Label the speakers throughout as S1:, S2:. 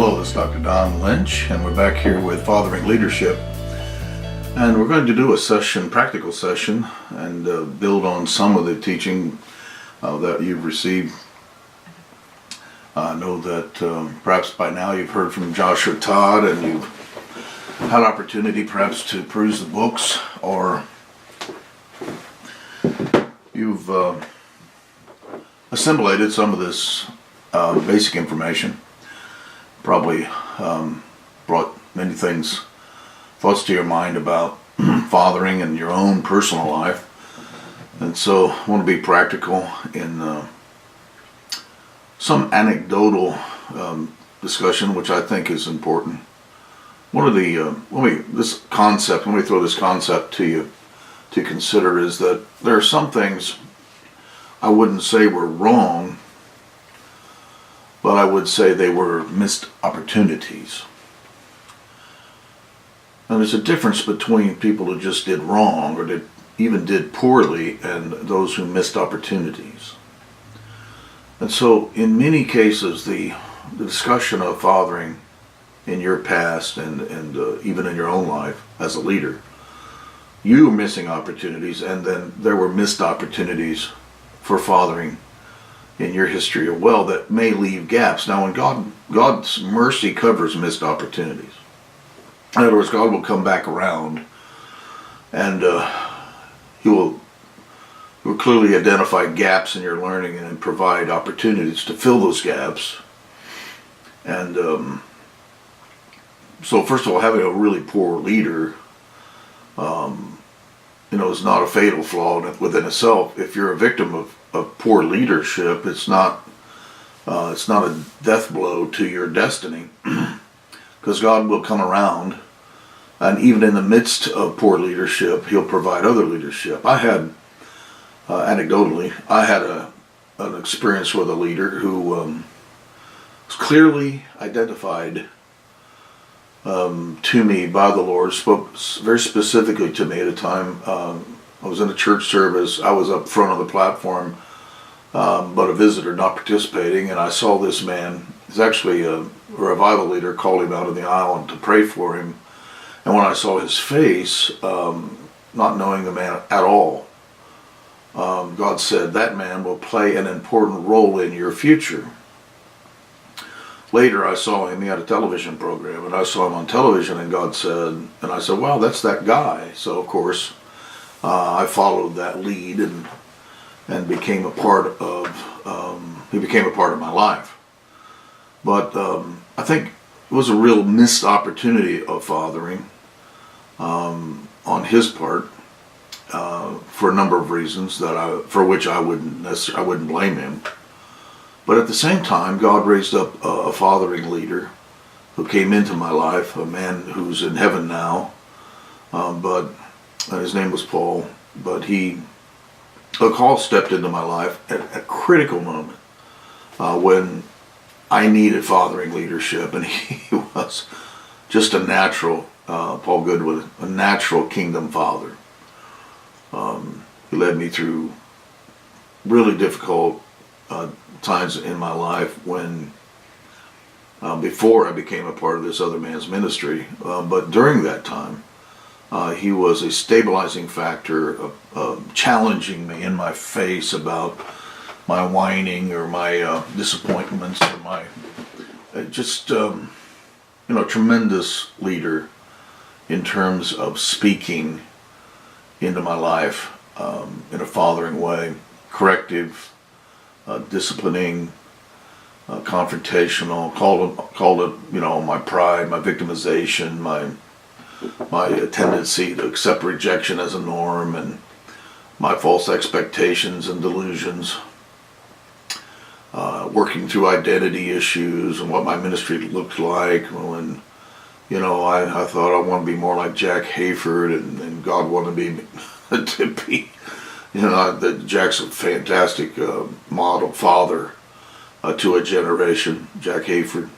S1: Hello, this is Dr. Don Lynch, and we're back here with Fathering Leadership. And we're going to do a session, practical session, and build on some of the teaching that you've received. I know that perhaps by now you've heard from Joshua Todd, and you've had opportunity perhaps to peruse the books, or you've assimilated some of this basic information. Probably brought many thoughts to your mind about fathering in your own personal life. And so I want to be practical in some anecdotal discussion, which I think is important. One of the, let me throw this concept to you to consider, is that there are some things I wouldn't say were wrong, but I would say they were missed opportunities. And there's a difference between people who just did wrong or did poorly and those who missed opportunities. And so in many cases, the discussion of fathering in your past and even in your own life as a leader, you were missing opportunities, and then there were missed opportunities for fathering in your history as well that may leave gaps. Now, when God's mercy covers missed opportunities. In other words, God will come back around, and He will clearly identify gaps in your learning and provide opportunities to fill those gaps. And so, first of all, having a really poor leader, is not a fatal flaw within itself. If you're a victim of poor leadership, it's not a death blow to your destiny, because God will come around, and even in the midst of poor leadership, He'll provide other leadership. I had, anecdotally, an experience with a leader who was clearly identified to me by the Lord, spoke very specifically to me at a time. I was in a church service. I was up front of the platform, but a visitor, not participating, and I saw this man. He's actually a revival leader, called him out in the aisle to pray for him. And when I saw his face, not knowing the man at all, God said, that man will play an important role in your future. Later I saw him, he had a television program, and I saw him on television, and God said, and I said, wow, that's that guy. So of course, I followed that lead and became a part of, he became a part of my life. But I think it was a real missed opportunity of fathering on his part, for a number of reasons for which I wouldn't blame him. But at the same time, God raised up a fathering leader who came into my life, a man who's in heaven now, but his name was Paul. But Paul stepped into my life at a critical moment when I needed fathering leadership, and he was just a natural, Paul Goodwin, a natural kingdom father. He led me through really difficult times in my life when, before I became a part of this other man's ministry, but during that time, he was a stabilizing factor of challenging me in my face about my whining or my disappointments or my tremendous leader in terms of speaking into my life in a fathering way, corrective, disciplining, confrontational, called it, my pride, my victimization, my tendency to accept rejection as a norm, and my false expectations and delusions, working through identity issues and what my ministry looked like when, I thought I want to be more like Jack Hayford, and God wanted me to be, that Jack's a fantastic model father to a generation, Jack Hayford.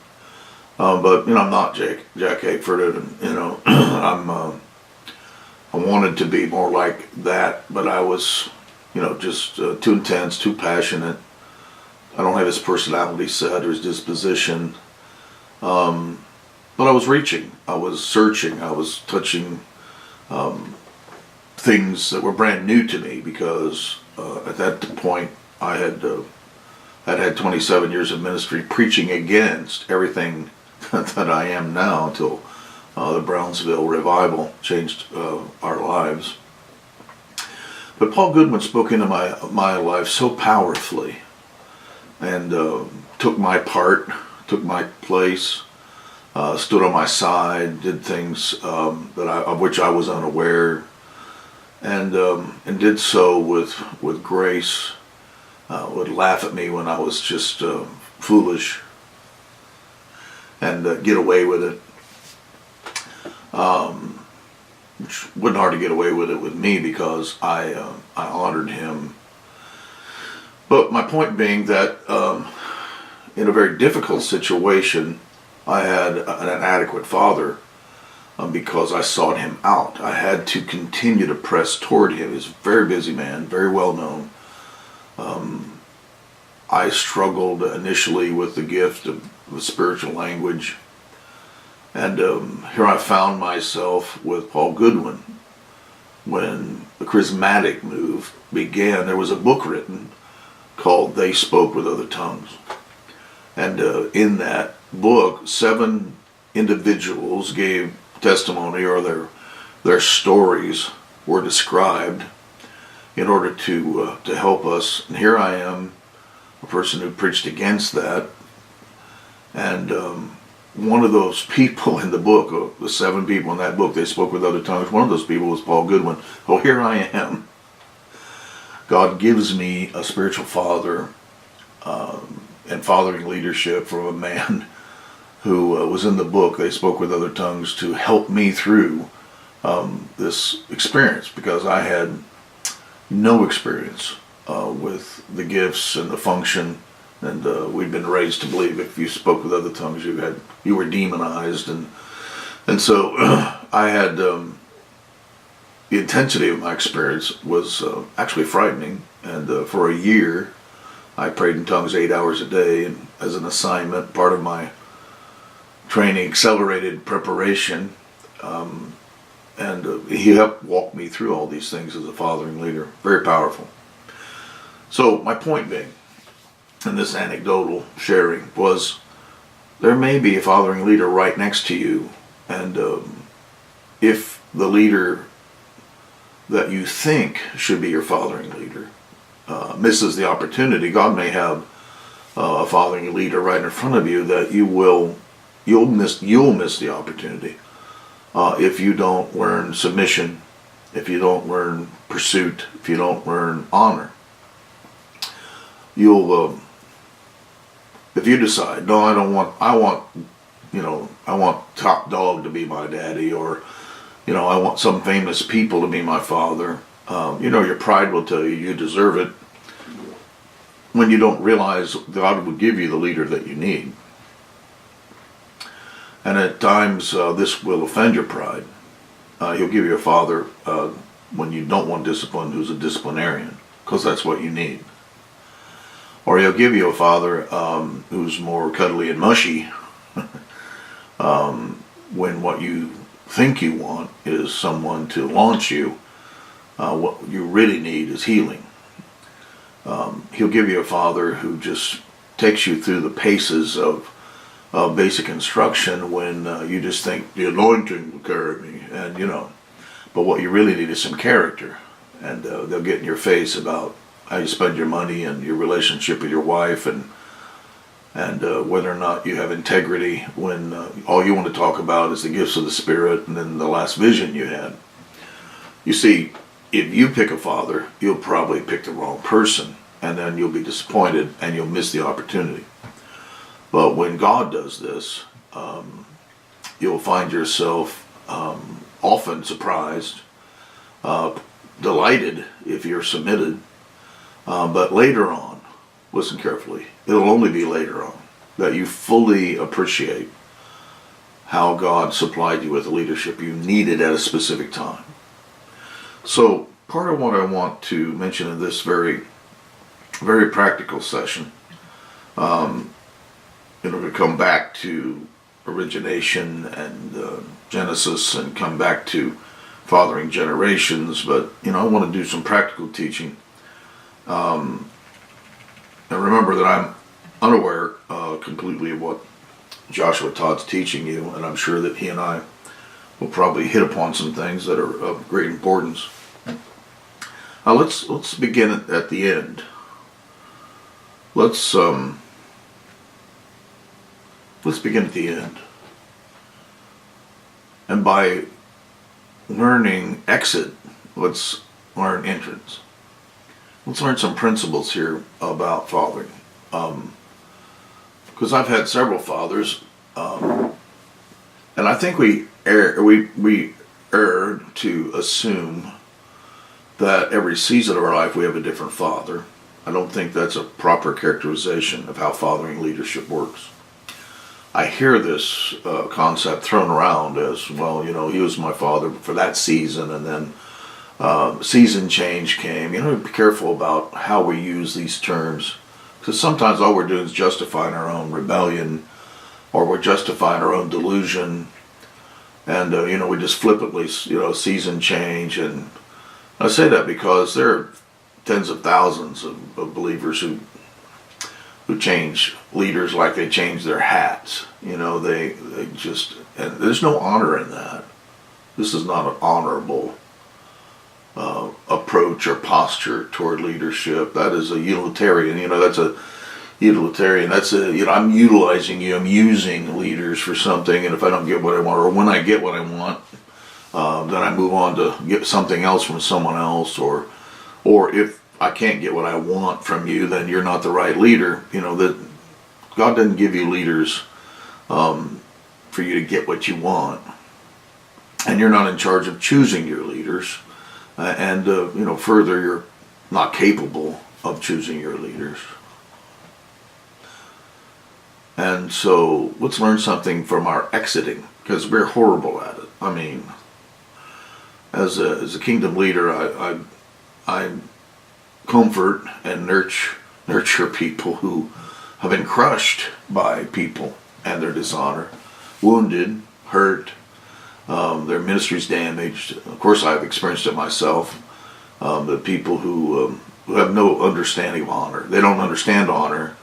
S1: But I'm not Jack Hayford, and I wanted to be more like that, but I was, just too intense, too passionate. I don't have his personality set or his disposition. But I was reaching, I was searching, I was touching things that were brand new to me because at that point I had 27 years of ministry preaching against everything that I am now until the Brownsville revival changed our lives. But Paul Goodwin spoke into my life so powerfully and took my part, took my place, stood on my side, did things of which I was unaware, and did so with grace. Would laugh at me when I was just foolish, and get away with it. Which wasn't hard to get away with it with me because I honored him. But my point being that in a very difficult situation, I had an adequate father because I sought him out. I had to continue to press toward him. He's a very busy man, very well known. I struggled initially with the gift of spiritual language. And here I found myself with Paul Goodwin. When the charismatic move began, there was a book written called They Spoke with Other Tongues. And in that book, 7 individuals gave testimony, or their stories were described in order to help us. And here I am, a person who preached against that. And one of those people in the book, the 7 people in that book, They Spoke with Other Tongues, one of those people was Paul Goodwin. Oh, here I am. God gives me a spiritual father and fathering leadership from a man who was in the book, They Spoke with Other Tongues, to help me through this experience, because I had no experience with the gifts and the function. And we'd been raised to believe if you spoke with other tongues, you were demonized, and so I had the intensity of my experience was actually frightening. And for a year, I prayed in tongues 8 hours a day, and as an assignment, part of my training, accelerated preparation, and he helped walk me through all these things as a fathering leader. Very powerful. So my point being, and this anecdotal sharing, was there may be a fathering leader right next to you, and if the leader that you think should be your fathering leader misses the opportunity, God may have a fathering leader right in front of you that you'll miss the opportunity if you don't learn submission, if you don't learn pursuit, if you don't learn honor. If you decide, no, I want top dog to be my daddy, or, I want some famous people to be my father. Your pride will tell you you deserve it, when you don't realize God will give you the leader that you need. And at times this will offend your pride. He'll give you a father when you don't want discipline who's a disciplinarian, because that's what you need. Or he'll give you a father who's more cuddly and mushy when what you think you want is someone to launch you. What you really need is healing. He'll give you a father who just takes you through the paces of basic instruction when you just think the anointing will carry me, and but what you really need is some character, and they'll get in your face about how you spend your money and your relationship with your wife, and whether or not you have integrity, when all you want to talk about is the gifts of the Spirit and then the last vision you had. You see, if you pick a father, you'll probably pick the wrong person, and then you'll be disappointed and you'll miss the opportunity. But when God does this, you'll find yourself often surprised, delighted if you're submitted, but later on, listen carefully, it'll only be later on that you fully appreciate how God supplied you with the leadership you needed at a specific time. So part of what I want to mention in this very, very practical session, to come back to origination and Genesis and come back to fathering generations, but I want to do some practical teaching. And remember that I'm unaware completely of what Joshua Todd's teaching you, and I'm sure that he and I will probably hit upon some things that are of great importance. Let's begin at the end. Let's begin at the end. And by learning exit, let's learn entrance. Let's learn some principles here about fathering. Because I've had several fathers, and I think we err to assume that every season of our life we have a different father. I don't think that's a proper characterization of how fathering leadership works. I hear this concept thrown around as, well, he was my father for that season, and then season change came. Be careful about how we use these terms, because sometimes all we're doing is justifying our own rebellion, or we're justifying our own delusion, and we just flippantly, season change. And I say that because there are tens of thousands of believers who change leaders like they change their hats. They just, and there's no honor in that. This is not an honorable approach or posture toward leadership. That is a utilitarian. That's a utilitarian. That's I'm utilizing you. I'm using leaders for something, and if I don't get what I want, or when I get what I want, then I move on to get something else from someone else, or if I can't get what I want from you, then you're not the right leader. That God doesn't give you leaders for you to get what you want, and you're not in charge of choosing your leaders. And further, you're not capable of choosing your leaders. And so let's learn something from our exiting, because we're horrible at it. I mean, as a kingdom leader, I comfort and nurture people who have been crushed by people and their dishonor, wounded, hurt, their ministries damaged. Of course, I've experienced it myself. The people who have no understanding of honor. They don't understand honor,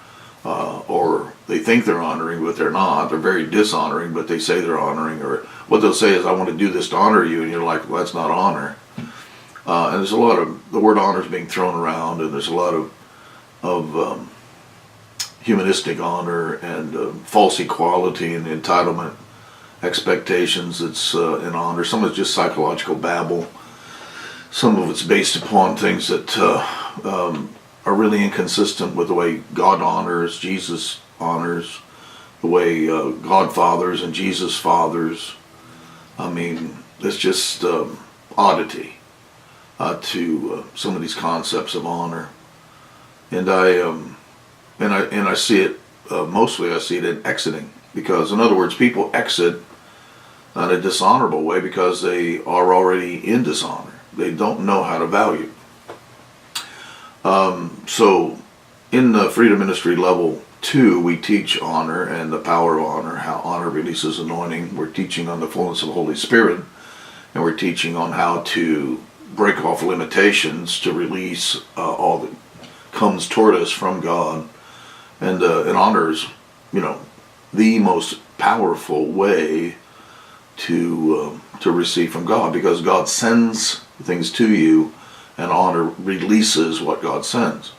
S1: or they think they're honoring, but they're not. They're very dishonoring, but they say they're honoring. Or what they'll say is, I want to do this to honor you, and you're like, well, that's not honor. And there's a lot of, the word honor is being thrown around, and there's a lot of humanistic honor and false equality and entitlement expectations that's in honor. Some of it's just psychological babble. Some of it's based upon things that are really inconsistent with the way God honors, Jesus honors, the way God fathers and Jesus fathers. I mean, it's just oddity to some of these concepts of honor, and I see it mostly. I see it in exiting, because in other words, people exit in a dishonorable way because they are already in dishonor. They don't know how to value. So in the Freedom Ministry Level 2, we teach honor and the power of honor, how honor releases anointing. We're teaching on the fullness of the Holy Spirit, and we're teaching on how to break off limitations to release all that comes toward us from God. And honor is, the most powerful way to receive from God, because God sends things to you, and honor releases what God sends.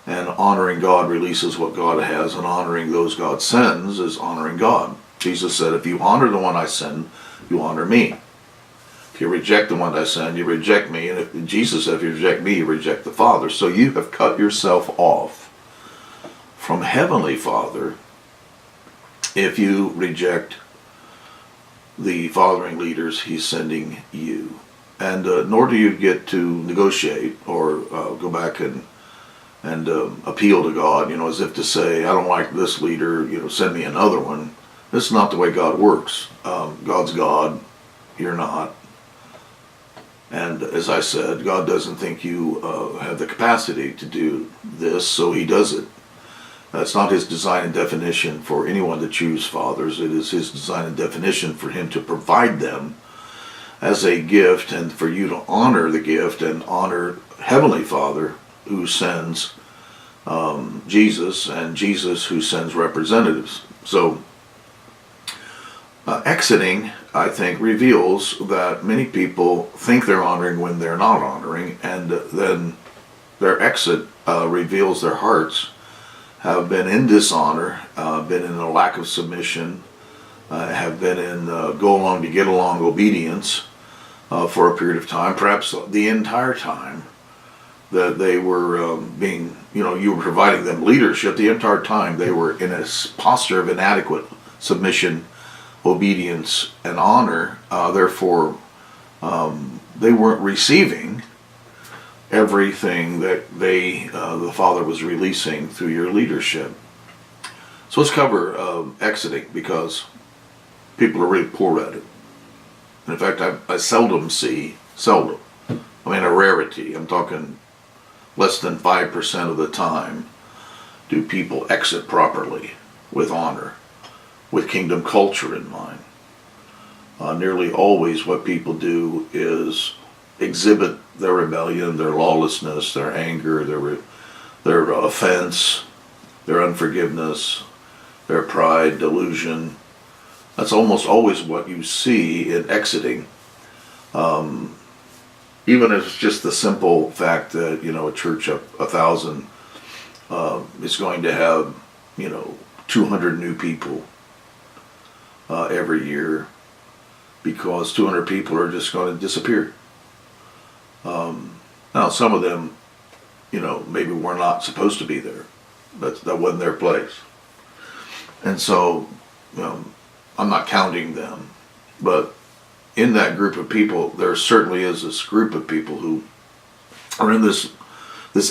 S1: And honoring God releases what God has, and honoring those God sends is honoring God. Jesus said, if you honor the one I send, you honor me. If you reject the one I send, you reject me. And Jesus said, if you reject me, you reject the Father. So you have cut yourself off from Heavenly Father if you reject the fathering leaders He's sending you. And nor do you get to negotiate or go back and appeal to God, as if to say, I don't like this leader, send me another one. This is not the way God works. God's God, you're not. And as I said, God doesn't think you have the capacity to do this, so He does it. That's not his design and definition for anyone to choose fathers. It is his design and definition for him to provide them as a gift, and for you to honor the gift and honor Heavenly Father who sends Jesus, and Jesus who sends representatives. So exiting, I think, reveals that many people think they're honoring when they're not honoring, and then their exit reveals their hearts have been in dishonor, been in a lack of submission, have been in go along to get along obedience for a period of time, perhaps the entire time that they were being, you were providing them leadership. The entire time they were in a posture of inadequate submission, obedience, and honor. Therefore, they weren't receiving everything that the Father was releasing through your leadership. So let's cover exiting, because people are really poor at it. And in fact, I seldom, a rarity, I'm talking less than 5% of the time, do people exit properly with honor, with kingdom culture in mind. Nearly always what people do is exhibit their rebellion, their lawlessness, their anger, their offense, their unforgiveness, their pride, delusion. That's almost always what you see in exiting. Even if it's just the simple fact that, a church of 1,000 is going to have, 200 new people every year, because 200 people are just going to disappear. Now, some of them, maybe were not supposed to be there. That wasn't their place. And so, I'm not counting them. But in that group of people, there certainly is this group of people who are in this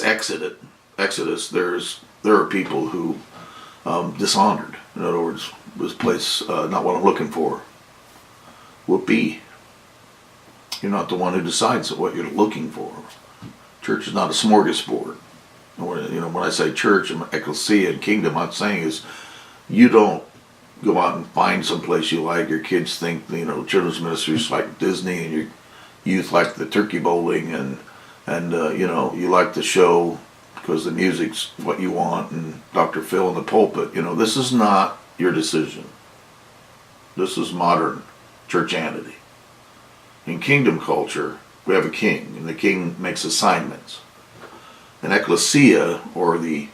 S1: exodus. There are people who dishonored. In other words, this place not what I'm looking for. Whoopee. You're not the one who decides what you're looking for. Church is not a smorgasbord. When I say church and ecclesia and kingdom, I'm saying is you don't go out and find some place you like. Your kids think, children's ministries like Disney, and your youth like the turkey bowling, and you like the show because the music's what you want, and Dr. Phil in the pulpit. This is not your decision. This is modern churchanity. In kingdom culture, we have a king, and the king makes assignments. An ecclesia, or the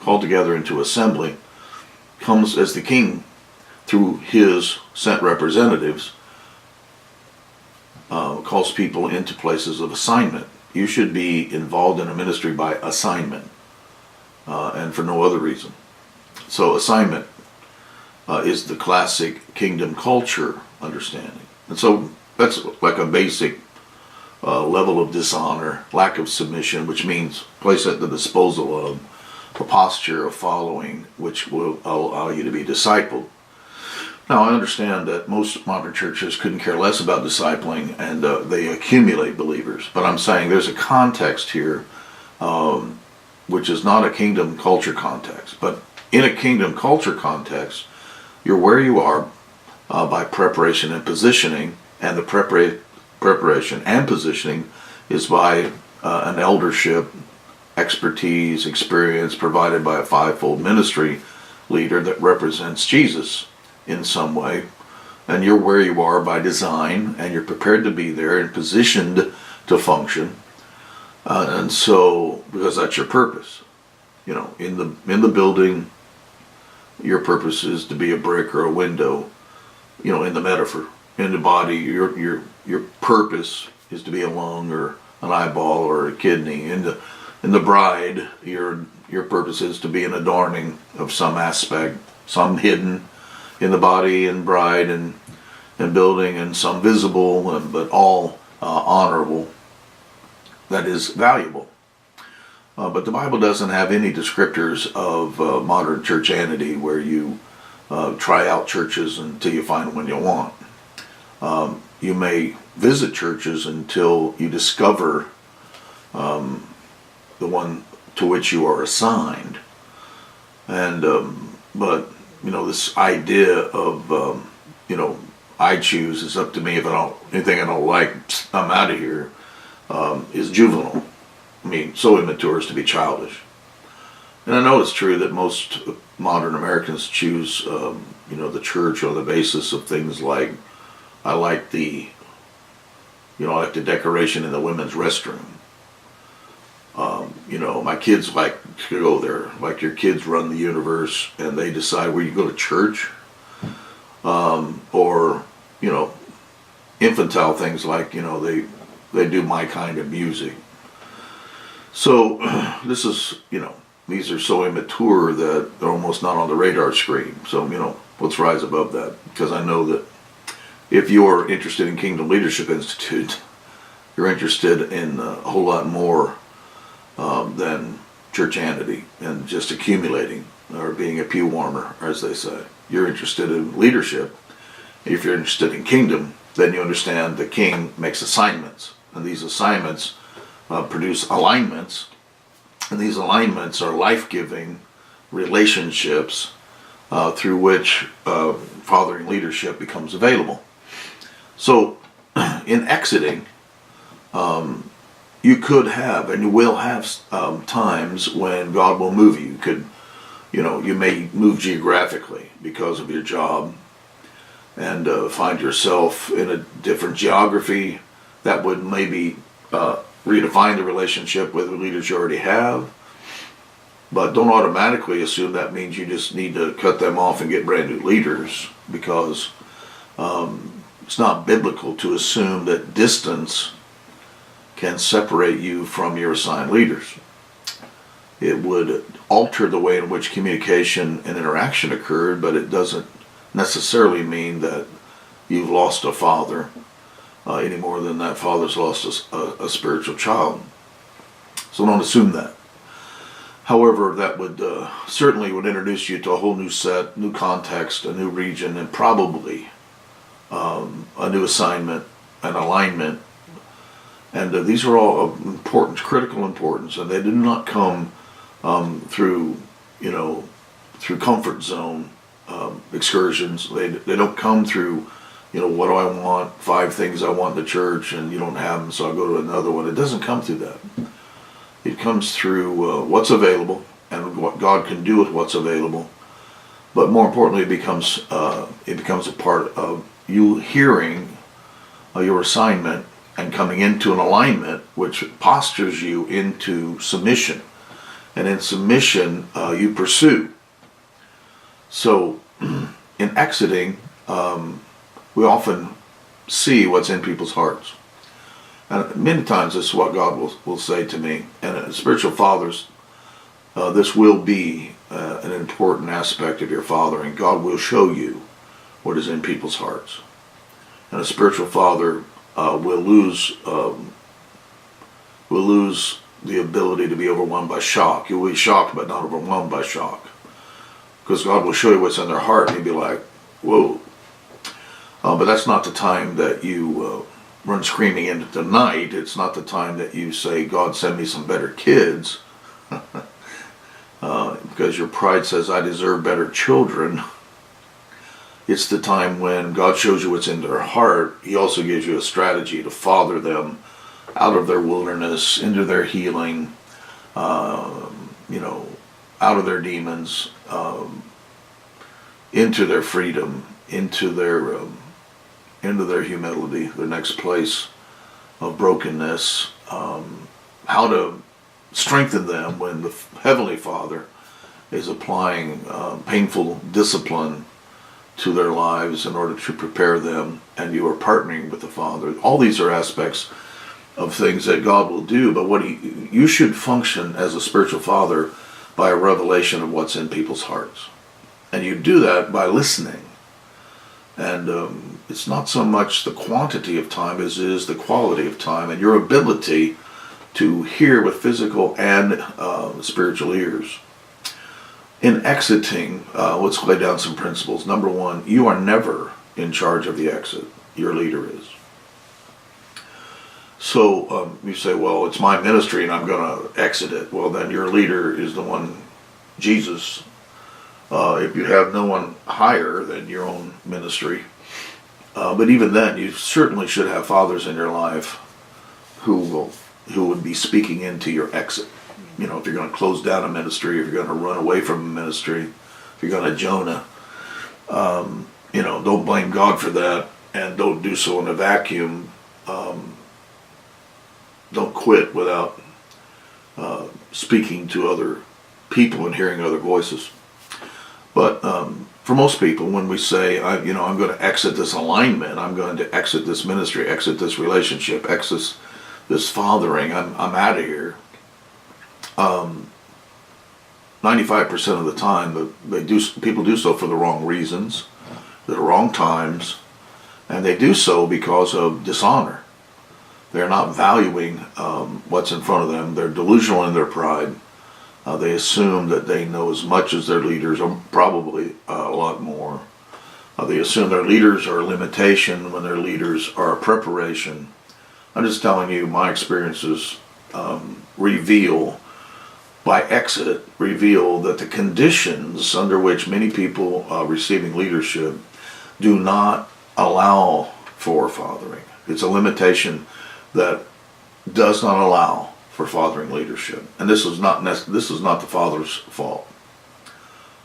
S1: called together into assembly, comes as the king, through his sent representatives, calls people into places of assignment. You should be involved in a ministry by assignment, and for no other reason. So assignment is the classic kingdom culture understanding. And so that's like a basic level of dishonor, lack of submission, which means place at the disposal of a posture of following, which will allow you to be discipled. Now, I understand that most modern churches couldn't care less about discipling, and they accumulate believers. But I'm saying there's a context here, which is not a kingdom culture context. But in a kingdom culture context, you're where you are by preparation and positioning, and the preparation and positioning is by an eldership, expertise, experience provided by a fivefold ministry leader that represents Jesus in some way. And you're where you are by design, and you're prepared to be there and positioned to function. And so, because that's your purpose, in the building, your purpose is to be a brick or a window. In the metaphor, in the body, your purpose is to be a lung or an eyeball or a kidney. In the bride, your purpose is to be an adorning of some aspect, some hidden in the body and bride and building, and some visible, but all honorable. That is valuable. But the Bible doesn't have any descriptors of modern churchanity where you try out churches until you find one you want. You may visit churches until you discover the one to which you are assigned. And but this idea of I choose, it's up to me. If I don't anything I don't like, I'm out of here. Is juvenile. I mean, so immature as to be childish. And I know it's true that most modern Americans choose, the church on the basis of things like, I like the decoration in the women's restroom. My kids like to go there. Like your kids run the universe, and they decide where you go to church, or infantile things like they do my kind of music. So this is these are so immature that they're almost not on the radar screen. So let's rise above that, because I know that if you're interested in Kingdom Leadership Institute, you're interested in a whole lot more than churchianity and just accumulating or being a pew warmer, as they say. You're interested in leadership. If you're interested in kingdom, then you understand the king makes assignments, and these assignments produce alignments, and these alignments are life-giving relationships through which fathering leadership becomes available. So in exiting, you could have, and you will have times when God will move you. You may move geographically because of your job, and find yourself in a different geography that would maybe redefine the relationship with the leaders you already have. But don't automatically assume that means you just need to cut them off and get brand new leaders, because it's not biblical to assume that distance can separate you from your assigned leaders. It would alter the way in which communication and interaction occurred, but it doesn't necessarily mean that you've lost a father any more than that father's lost a spiritual child. So don't assume that. However, that would certainly would introduce you to a whole new set, new context, a new region, and probably a new assignment, an alignment. And these are all of importance, critical importance, and they do not come through comfort zone excursions. They don't come through, what do I want? 5 things I want in the church, and you don't have them, so I'll go to another one. It doesn't come through that. It comes through what's available and what God can do with what's available. But more importantly, it becomes a part of you hearing your assignment and coming into an alignment which postures you into submission. And in submission, you pursue. So in exiting, we often see what's in people's hearts. And many times this is what God will say to me. And as spiritual fathers, this will be an important aspect of your fathering. God will show you what is in people's hearts. And a spiritual father will lose the ability to be overwhelmed by shock. You'll be shocked but not overwhelmed by shock. Because God will show you what's in their heart, and you'll be like, whoa. But that's not the time that you run screaming into the night. It's not the time that you say, God, send me some better kids. Because your pride says, I deserve better children. It's the time when God shows you what's in their heart. He also gives you a strategy to father them out of their wilderness, into their healing, out of their demons, into their freedom, into their humility, their next place of brokenness, how to strengthen them when the Heavenly Father is applying painful discipline to their lives in order to prepare them, and you are partnering with the Father. All these are aspects of things that God will do, but you should function as a spiritual father by a revelation of what's in people's hearts. And you do that by listening. And it's not so much the quantity of time as it is the quality of time, and your ability to hear with physical and spiritual ears. In exiting, let's lay down some principles. Number 1, you are never in charge of the exit. Your leader is. So you say, well, it's my ministry and I'm going to exit it. Well, then your leader is the one, Jesus, if you have no one higher than your own ministry. But even then, you certainly should have fathers in your life who would be speaking into your exit. You know, if you're going to close down a ministry, if you're going to run away from a ministry, if you're going to Jonah, you know, don't blame God for that, and don't do so in a vacuum. Don't quit without speaking to other people and hearing other voices. But for most people, when we say, I'm going to exit this alignment, I'm going to exit this ministry, exit this relationship, exit this fathering, I'm out of here. 95% of the time, people do so for the wrong reasons, the wrong times, and they do so because of dishonor. They're not valuing what's in front of them. They're delusional in their pride. They assume that they know as much as their leaders, or probably a lot more. They assume their leaders are a limitation when their leaders are a preparation. I'm just telling you, my experiences reveal that the conditions under which many people receiving leadership do not allow for fathering. It's a limitation that does not allow for fathering leadership, and this is not the father's fault.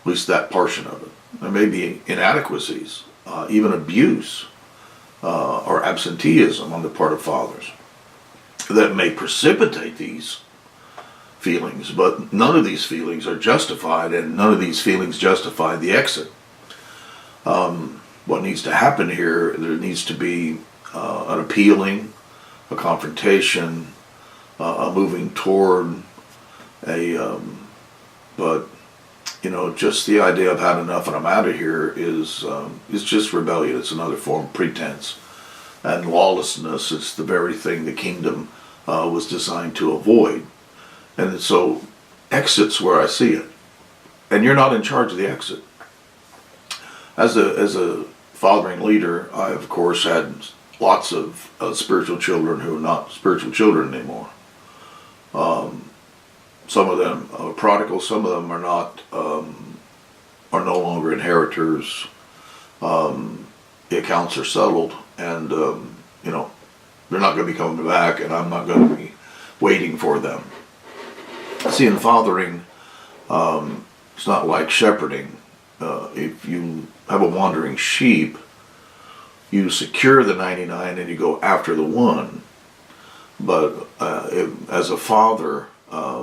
S1: At least that portion of it. There may be inadequacies, even abuse or absenteeism on the part of fathers that may precipitate these feelings, but none of these feelings are justified, and none of these feelings justify the exit. What needs to happen here, there needs to be an appealing, a confrontation, a moving toward but just the idea of had enough and I'm out of here is just rebellion. It's another form of pretense, and lawlessness is the very thing the kingdom was designed to avoid. And so exit's where I see it, and you're not in charge of the exit. As a fathering leader, I of course had lots of spiritual children who are not spiritual children anymore. Some of them are prodigal, some of them are not, are no longer inheritors. The accounts are settled, and they're not going to be coming back, and I'm not going to be waiting for them. See, in fathering, it's not like shepherding. If you have a wandering sheep, you secure the 99 and you go after the one. But as a father,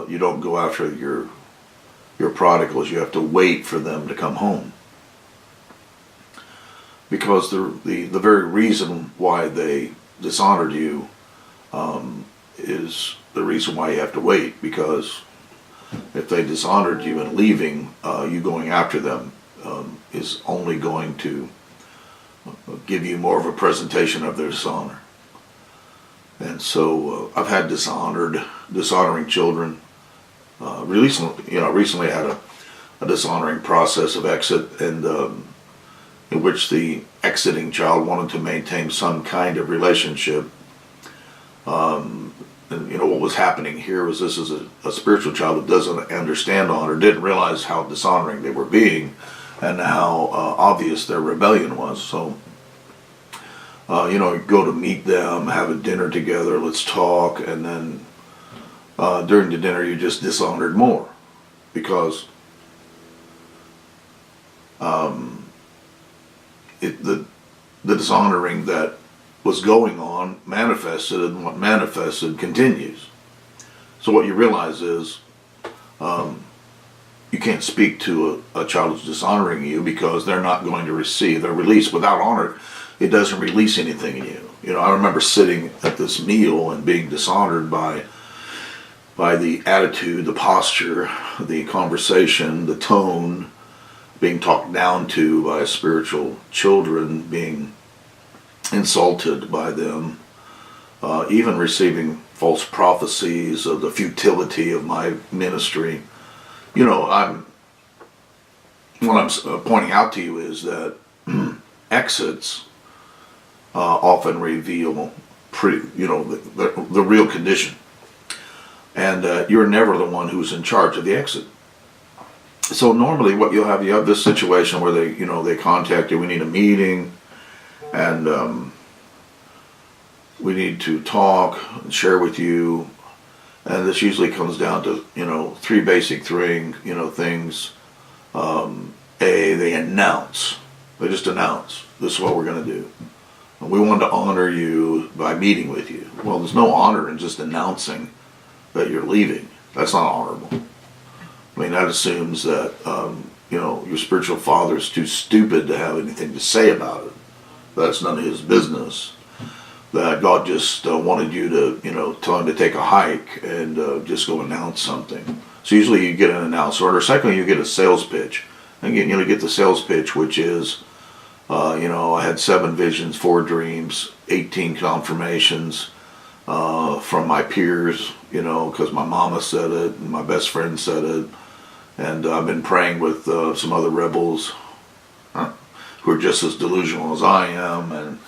S1: you don't go after your prodigals. You have to wait for them to come home, because the very reason why they dishonored you is the reason why you have to wait. Because if they dishonored you and leaving, you going after them is only going to give you more of a presentation of their dishonor. And so I've had dishonoring children. Recently I had a dishonoring process of exit, and in which the exiting child wanted to maintain some kind of relationship. And what was happening here was, this is a spiritual child that doesn't understand honor, didn't realize how dishonoring they were being, and how obvious their rebellion was. So go to meet them, have a dinner together, let's talk, and then during the dinner you just dishonored more, because the dishonoring that was going on manifested, and what manifested continues. So what you realize is you can't speak to a child who's dishonoring you, because they're not going to receive their release. Without honor, it doesn't release anything in you. I remember sitting at this meal and being dishonored by the attitude, the posture, the conversation, the tone, being talked down to by spiritual children, being insulted by them, even receiving false prophecies of the futility of my ministry. What I'm pointing out to you is that exits often reveal the real condition, and you're never the one who's in charge of the exit. So normally what you have this situation where they contact you, we need a meeting, and we need to talk and share with you. And this usually comes down to, three basic things. They announce. They just announce, this is what we're going to do. And we want to honor you by meeting with you. Well, there's no honor in just announcing that you're leaving. That's not honorable. I mean, that assumes that, your spiritual father is too stupid to have anything to say about it. That's none of his business. That God just wanted you to, tell him to take a hike and just go announce something. So usually you get an announce order. Secondly, you get a sales pitch. And you get the sales pitch, which is, I had 7 visions, 4 dreams, 18 confirmations from my peers, because my mama said it and my best friend said it. And I've been praying with some other rebels who are just as delusional as I am.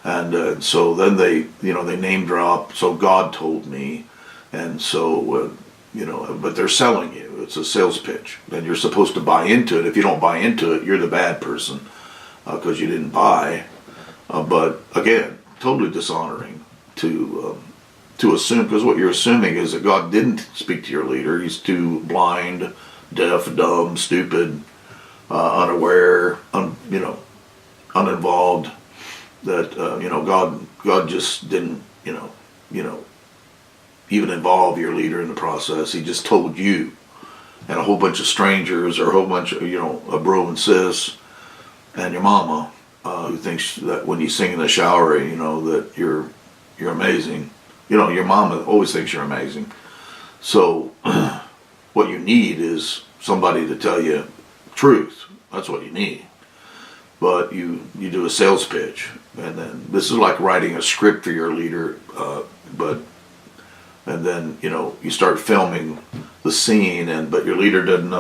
S1: And so then they name drop. So God told me. And so, but they're selling you. It's a sales pitch. And you're supposed to buy into it. If you don't buy into it, you're the bad person because you didn't buy. But again, totally dishonoring to assume, because what you're assuming is that God didn't speak to your leader. He's too blind, deaf, dumb, stupid, unaware, uninvolved. That God just didn't even involve your leader in the process. He just told you and a whole bunch of strangers, or a whole bunch of a bro and sis and your mama who thinks that when you sing in the shower, that you're amazing. Your mama always thinks you're amazing. So what you need is somebody to tell you truth. That's what you need. But you do a sales pitch, and then this is like writing a script for your leader, and then you start filming the scene, but your leader doesn't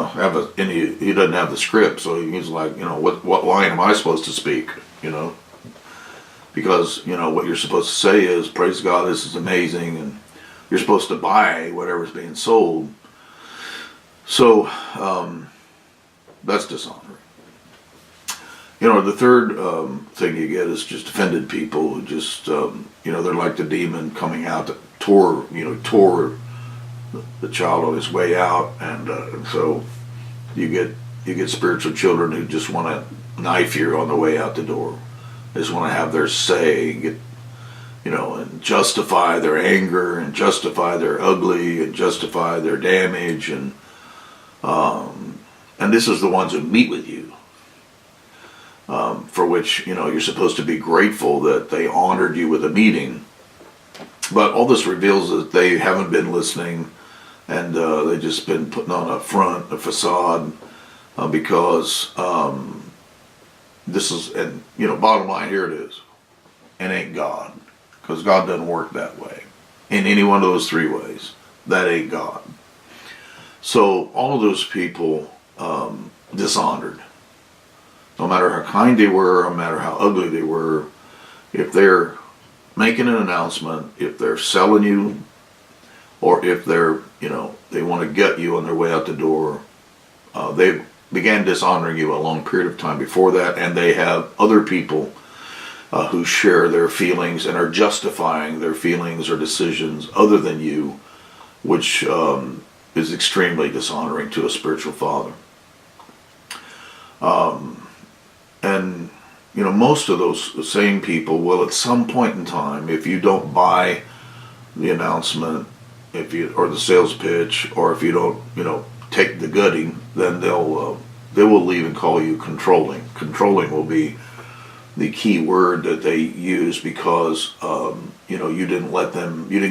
S1: he doesn't have the script, so he's like, what line am I supposed to speak, because what you're supposed to say is, praise God, this is amazing, and you're supposed to buy whatever's being sold. So that's dishonoring. The third thing you get is just offended people who just, they're like the demon coming out that tore the child on his way out, and so you get spiritual children who just want to knife you on the way out the door. They just want to have their say, and justify their anger, and justify their ugly, and justify their damage, and this is the ones who meet with you. For which, you're supposed to be grateful that they honored you with a meeting. But all this reveals that they haven't been listening, and they've just been putting on a front, a facade, because this is, and bottom line, here it is. It ain't God, because God doesn't work that way. In any one of those 3 ways, that ain't God. So all of those people dishonored. No matter how kind they were, no matter how ugly they were, if they're making an announcement, if they're selling you, or if they're, they want to get you on their way out the door, they began dishonoring you a long period of time before that, and they have other people who share their feelings and are justifying their feelings or decisions other than you, which is extremely dishonoring to a spiritual father. And most of those same people will, at some point in time, if you don't buy the announcement, or the sales pitch, or if you don't, take the gooding, then they will leave and call you controlling. Controlling will be the key word that they use, because you didn't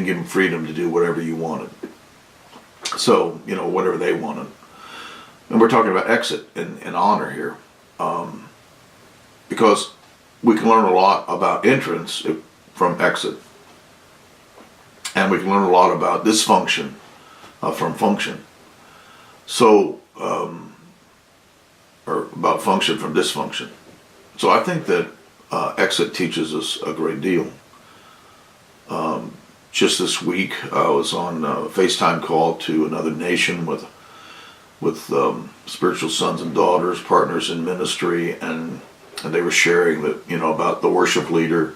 S1: give them freedom to do whatever you wanted. So whatever they wanted, and we're talking about exit and honor here. Because we can learn a lot about entrance from exit. And we can learn a lot about dysfunction from function. So, or about function from dysfunction. So I think that exit teaches us a great deal. Just this week, I was on a FaceTime call to another nation with with spiritual sons and daughters, partners in ministry, and they were sharing that, about the worship leader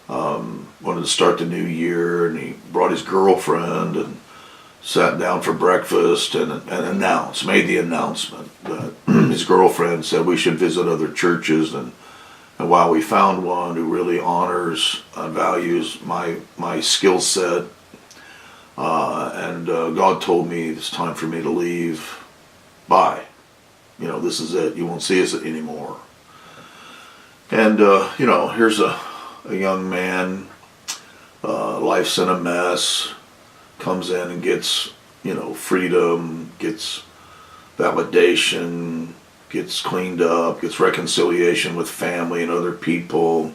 S1: wanted to start the new year, and he brought his girlfriend and sat down for breakfast and made the announcement that his girlfriend said we should visit other churches, and while we found one who really honors and values my skill set, and God told me it's time for me to leave. Bye. This is it. You won't see us anymore. And, here's a young man, life's in a mess, comes in and gets, freedom, gets validation, gets cleaned up, gets reconciliation with family and other people,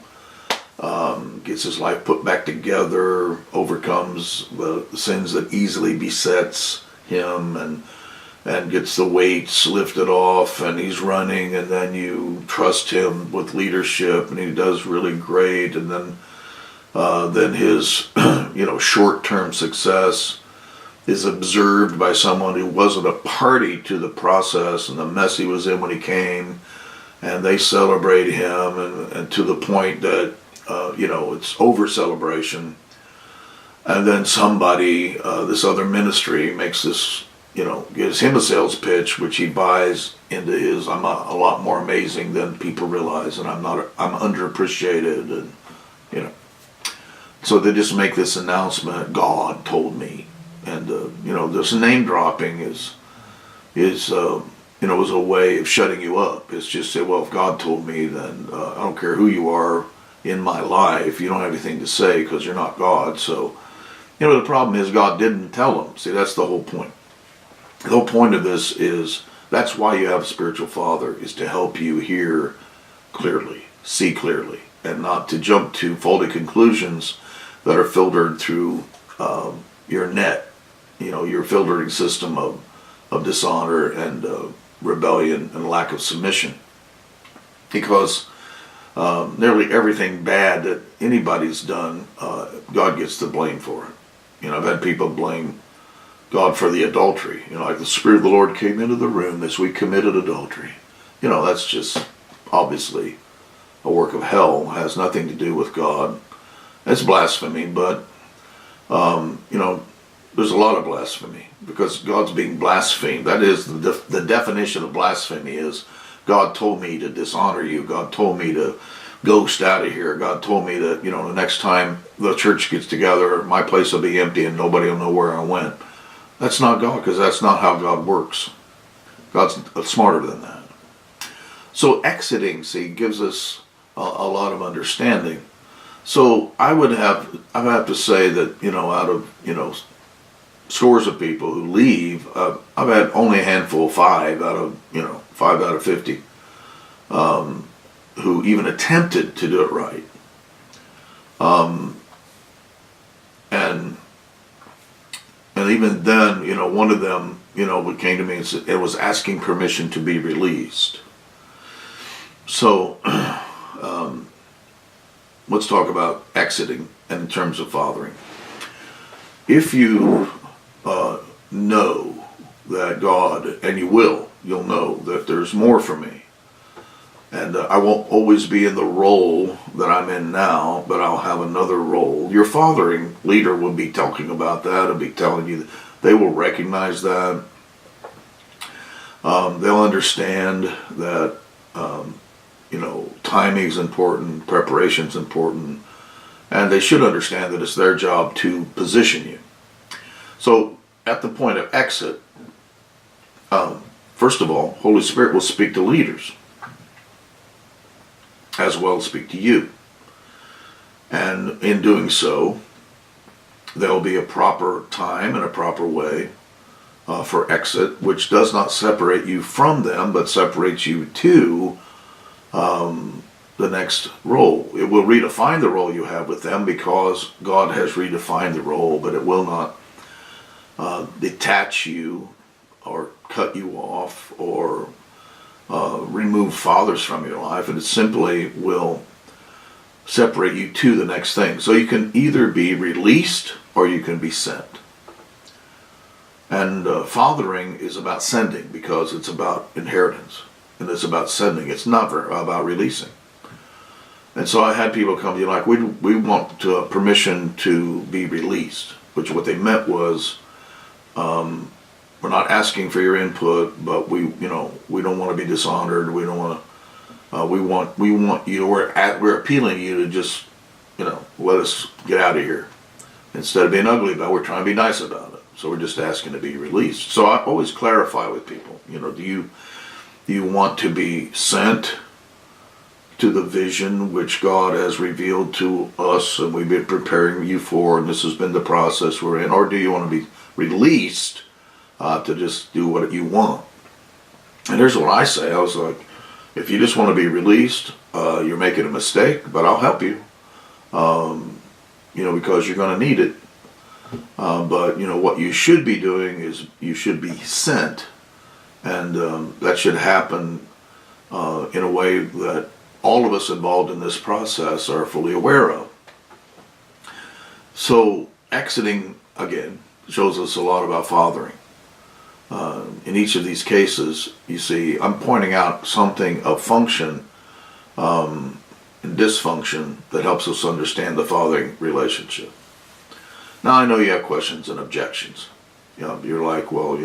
S1: gets his life put back together, overcomes the sins that easily besets him, and gets the weights lifted off, and he's running, and then you trust him with leadership, and he does really great, and then his short-term success is observed by someone who wasn't a party to the process and the mess he was in when he came, and they celebrate him, and to the point that it's over celebration. And then somebody, this other ministry, makes this, gives him a sales pitch, which he buys into his, I'm a lot more amazing than people realize, and I'm underappreciated, and, So they just make this announcement, God told me. And, this name dropping is a way of shutting you up. It's just say, well, if God told me, then I don't care who you are in my life. You don't have anything to say because you're not God. So, the problem is God didn't tell him. See, that's the whole point. The whole point of this is, that's why you have a spiritual father, is to help you hear clearly, see clearly, and not to jump to faulty conclusions that are filtered through your net, your filtering system of dishonor and rebellion and lack of submission. Because nearly everything bad that anybody's done, God gets the blame for it. I've had people blame God for the adultery. Like the Spirit of the Lord came into the room as we committed adultery. That's just obviously a work of hell, has nothing to do with God. It's blasphemy, but, there's a lot of blasphemy because God's being blasphemed. That is, the definition of blasphemy is, God told me to dishonor you. God told me to ghost out of here. God told me that, the next time the church gets together, my place will be empty and nobody will know where I went. That's not God, because that's not how God works. God's smarter than that. So exiting, gives us a lot of understanding. So I would have to say that, out of, scores of people who leave, I've had only a handful, 5 out of 50, who even attempted to do it right. And even then, one of them, came to me and said, it was asking permission to be released. So, let's talk about exiting in terms of fathering. If you know that God, and you'll know that there's more for me. And I won't always be in the role that I'm in now, but I'll have another role. Your fathering leader will be talking about that, and be telling you, they will recognize that. They'll understand that, timing is important, preparation is important, and they should understand that it's their job to position you. So, at the point of exit, first of all, Holy Spirit will speak to leaders, as well as speak to you. And in doing so, there will be a proper time and a proper way for exit, which does not separate you from them, but separates you to the next role. It will redefine the role you have with them, because God has redefined the role, but it will not detach you or cut you off or remove fathers from your life, and it simply will separate you to the next thing. So you can either be released or you can be sent. And fathering is about sending, because it's about inheritance. And it's about sending. It's never about releasing. And so I had people come to you like, we want permission to be released, which what they meant was, we're not asking for your input, but we don't want to be dishonored. We don't want to. We want you. We're appealing to you to just, let us get out of here. Instead of being ugly about it, we're trying to be nice about it. So we're just asking to be released. So I always clarify with people. Do you want to be sent to the vision which God has revealed to us, and we've been preparing you for, and this has been the process we're in, or do you want to be released to just do what you want? And here's what I say. I was like, if you just want to be released, you're making a mistake, but I'll help you, because you're going to need it. But what you should be doing is you should be sent, and that should happen in a way that all of us involved in this process are fully aware of. So exiting, again, shows us a lot about fathering. In each of these cases, you see, I'm pointing out something of function and dysfunction that helps us understand the fathering relationship. Now, I know you have questions and objections. You're like, well,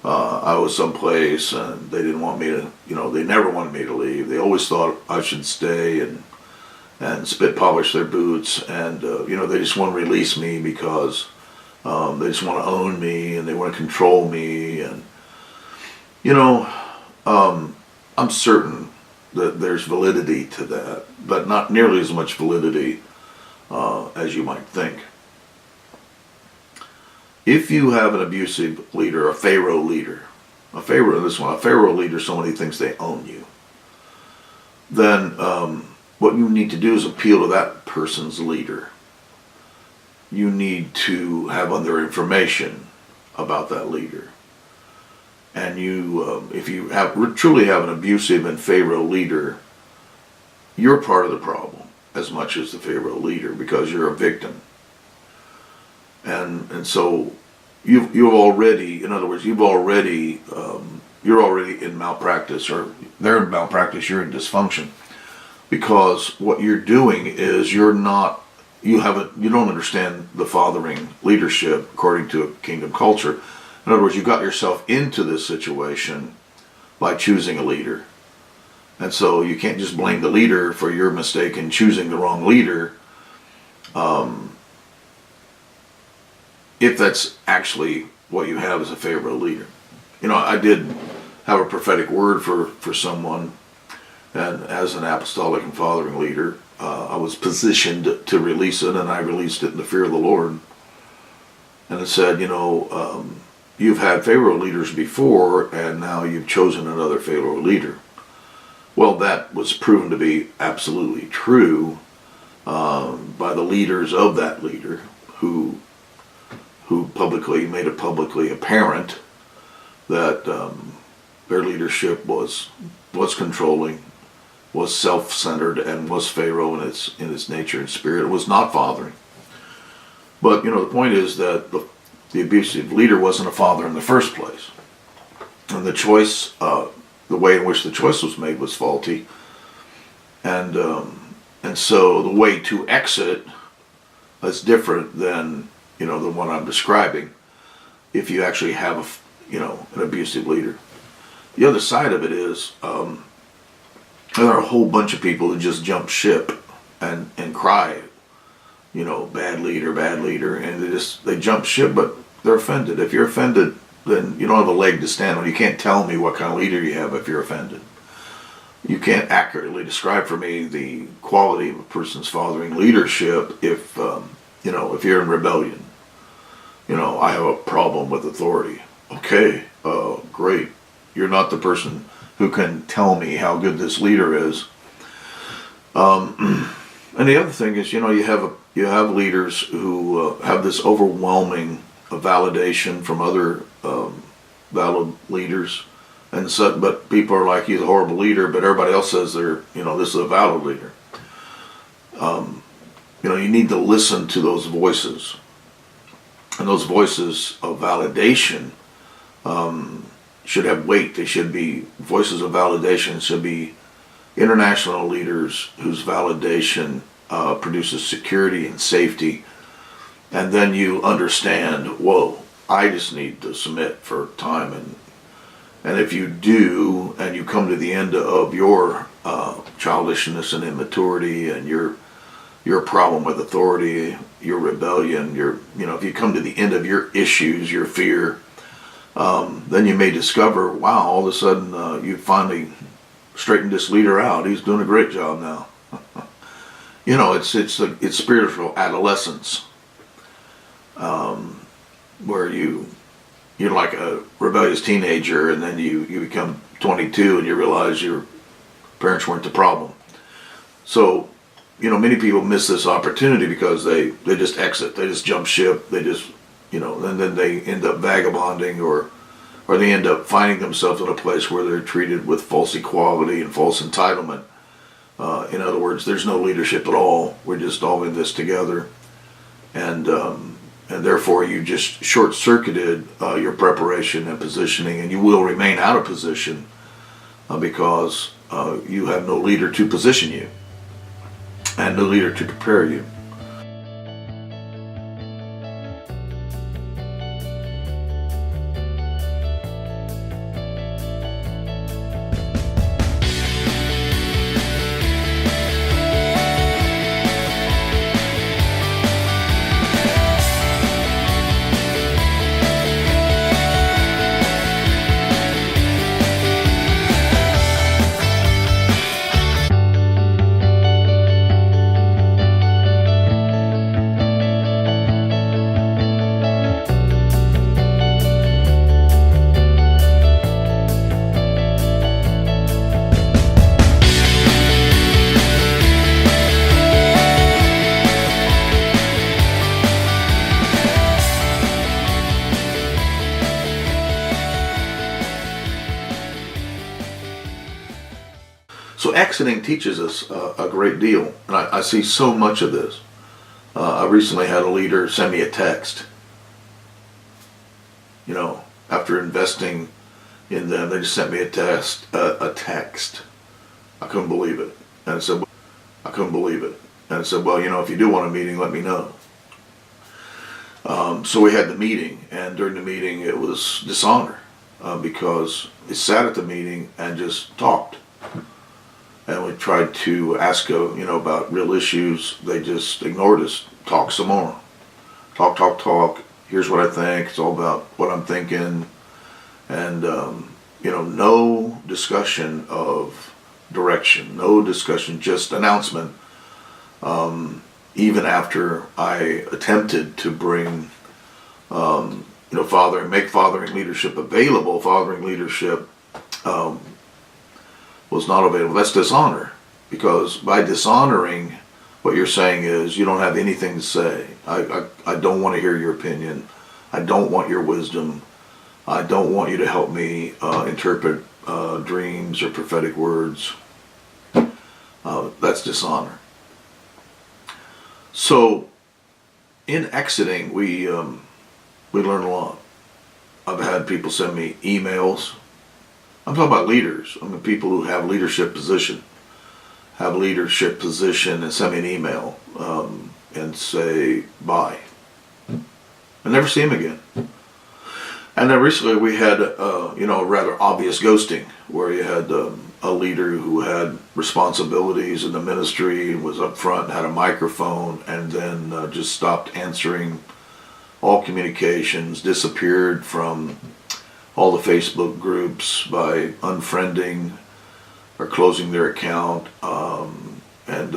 S1: I was someplace and they didn't want me to, they never wanted me to leave. They always thought I should stay and spit polish their boots, and they just want to release me because they just want to own me and they want to control me. And I'm certain that there's validity to that, but not nearly as much validity as you might think. If you have an abusive leader, a Pharaoh leader, a Pharaoh leader, somebody thinks they own you, then what you need to do is appeal to that person's leader. You need to have other information about that leader. And if you truly have an abusive and Pharaoh leader, you're part of the problem as much as the Pharaoh leader, because you're a victim. And so you've already, in other words, you're already in malpractice, or they're in malpractice, you're in dysfunction, because what you're doing is you don't understand the fathering leadership according to a kingdom culture. In other words, you got yourself into this situation by choosing a leader. And so you can't just blame the leader for your mistake in choosing the wrong leader, if that's actually what you have as a Pharaoh leader. I did have a prophetic word for someone, and as an apostolic and fathering leader, I was positioned to release it, and I released it in the fear of the Lord. And it said, you've had Pharaoh leaders before, and now you've chosen another Pharaoh leader. Well, that was proven to be absolutely true by the leaders of that leader, who publicly made it publicly apparent that their leadership was controlling, was self-centered, and was Pharaoh in its nature and spirit. It was not fathering. But the point is that the abusive leader wasn't a father in the first place, and the choice, the way in which the choice was made, was faulty. And so the way to exit is different than the one I'm describing, if you actually have an abusive leader. The other side of it is there are a whole bunch of people who just jump ship and cry, bad leader, and they jump ship, but they're offended. If you're offended, then you don't have a leg to stand on. You can't tell me what kind of leader you have if you're offended. You can't accurately describe for me the quality of a person's fathering leadership if you're in rebellion. I have a problem with authority. Okay, great. You're not the person who can tell me how good this leader is. And the other thing is, you have leaders who have this overwhelming validation from other valid leaders, but people are like, he's a horrible leader, but everybody else says this is a valid leader. You need to listen to those voices. And those voices of validation should have weight. They should be voices of validation, should be international leaders whose validation produces security and safety. And then you understand, whoa, I just need to submit for time. And if you do, and you come to the end of your childishness and immaturity and your problem with authority, your rebellion, if you come to the end of your issues, your fear, then you may discover, wow, all of a sudden you finally straightened this leader out. He's doing a great job now. It's spiritual adolescence, where you're like a rebellious teenager, and then you become 22 and you realize your parents weren't the problem. So, many people miss this opportunity because they just exit, they just jump ship, they just, and then they end up vagabonding or they end up finding themselves in a place where they're treated with false equality and false entitlement. In other words, there's no leadership at all. We're just all in this together. And therefore you just short-circuited your preparation and positioning, and you will remain out of position because you have no leader to position you and no leader to prepare you. So exiting teaches us a great deal, and I see so much of this. I recently had a leader send me a text. After investing in them, they just sent me a text. I couldn't believe it, and I said, well, if you do want a meeting, let me know. So we had the meeting, and during the meeting, it was dishonor because they sat at the meeting and just talked. And we tried to ask, about real issues. They just ignored us. Talk some more. Talk. Here's what I think. It's all about what I'm thinking. And, no discussion of direction. No discussion, just announcement. Even after I attempted to bring, make fathering leadership available, fathering leadership was not available. That's dishonor, because by dishonoring, what you're saying is you don't have anything to say. I don't want to hear your opinion. I don't want your wisdom. I don't want you to help me interpret dreams or prophetic words. That's dishonor. So in exiting, we learn a lot. I've had people send me emails. I'm talking about leaders. People who have leadership position and send me an email and say bye. I never see them again. And then recently we had a rather obvious ghosting, where you had a leader who had responsibilities in the ministry, was up front, had a microphone, and then just stopped answering all communications, disappeared from all the Facebook groups by unfriending or closing their account, and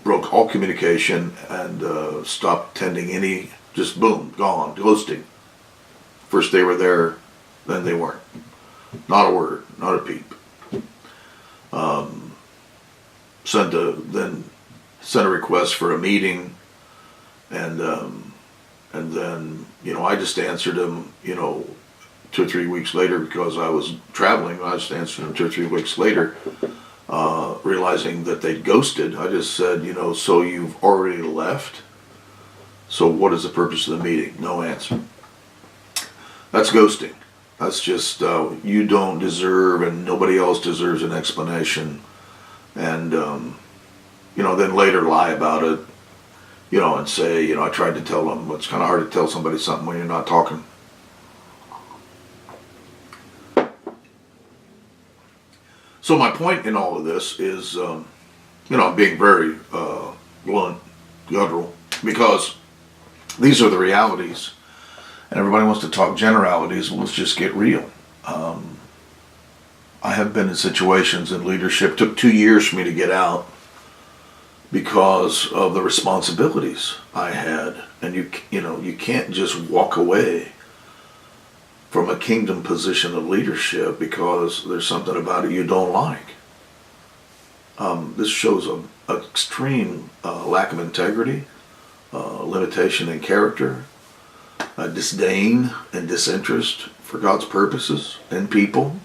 S1: broke all communication and stopped attending any, just boom, gone, ghosting. First they were there, then they weren't. Not a word, not a peep. Sent a request for a meeting, and then I just answered him 2 or 3 weeks later, because I was traveling. I just answered him 2 or 3 weeks later, realizing that they'd ghosted. I just said, so you've already left. So what is the purpose of the meeting? No answer. That's ghosting. That's just, you don't deserve and nobody else deserves an explanation. And, then later lie about it, and say, I tried to tell them. It's kind of hard to tell somebody something when you're not talking. So my point in all of this is, I'm being very blunt, guttural, because these are the realities. And everybody wants to talk generalities. Well, let's just get real. I have been in situations in leadership. It took 2 years for me to get out because of the responsibilities I had. And you can't just walk away from a kingdom position of leadership because there's something about it you don't like. This shows an extreme lack of integrity, limitation in character, disdain and disinterest for God's purposes and people,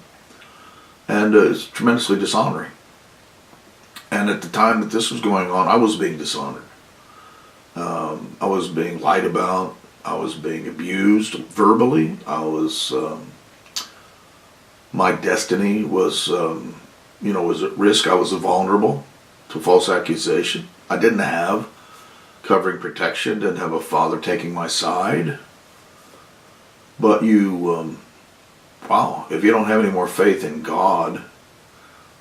S1: and it's tremendously dishonoring. And at the time that this was going on, I was being dishonored. I was being lied about. I was being abused verbally. My destiny was, was at risk. I was vulnerable to false accusation. I didn't have covering protection, didn't have a father taking my side. But if you don't have any more faith in God,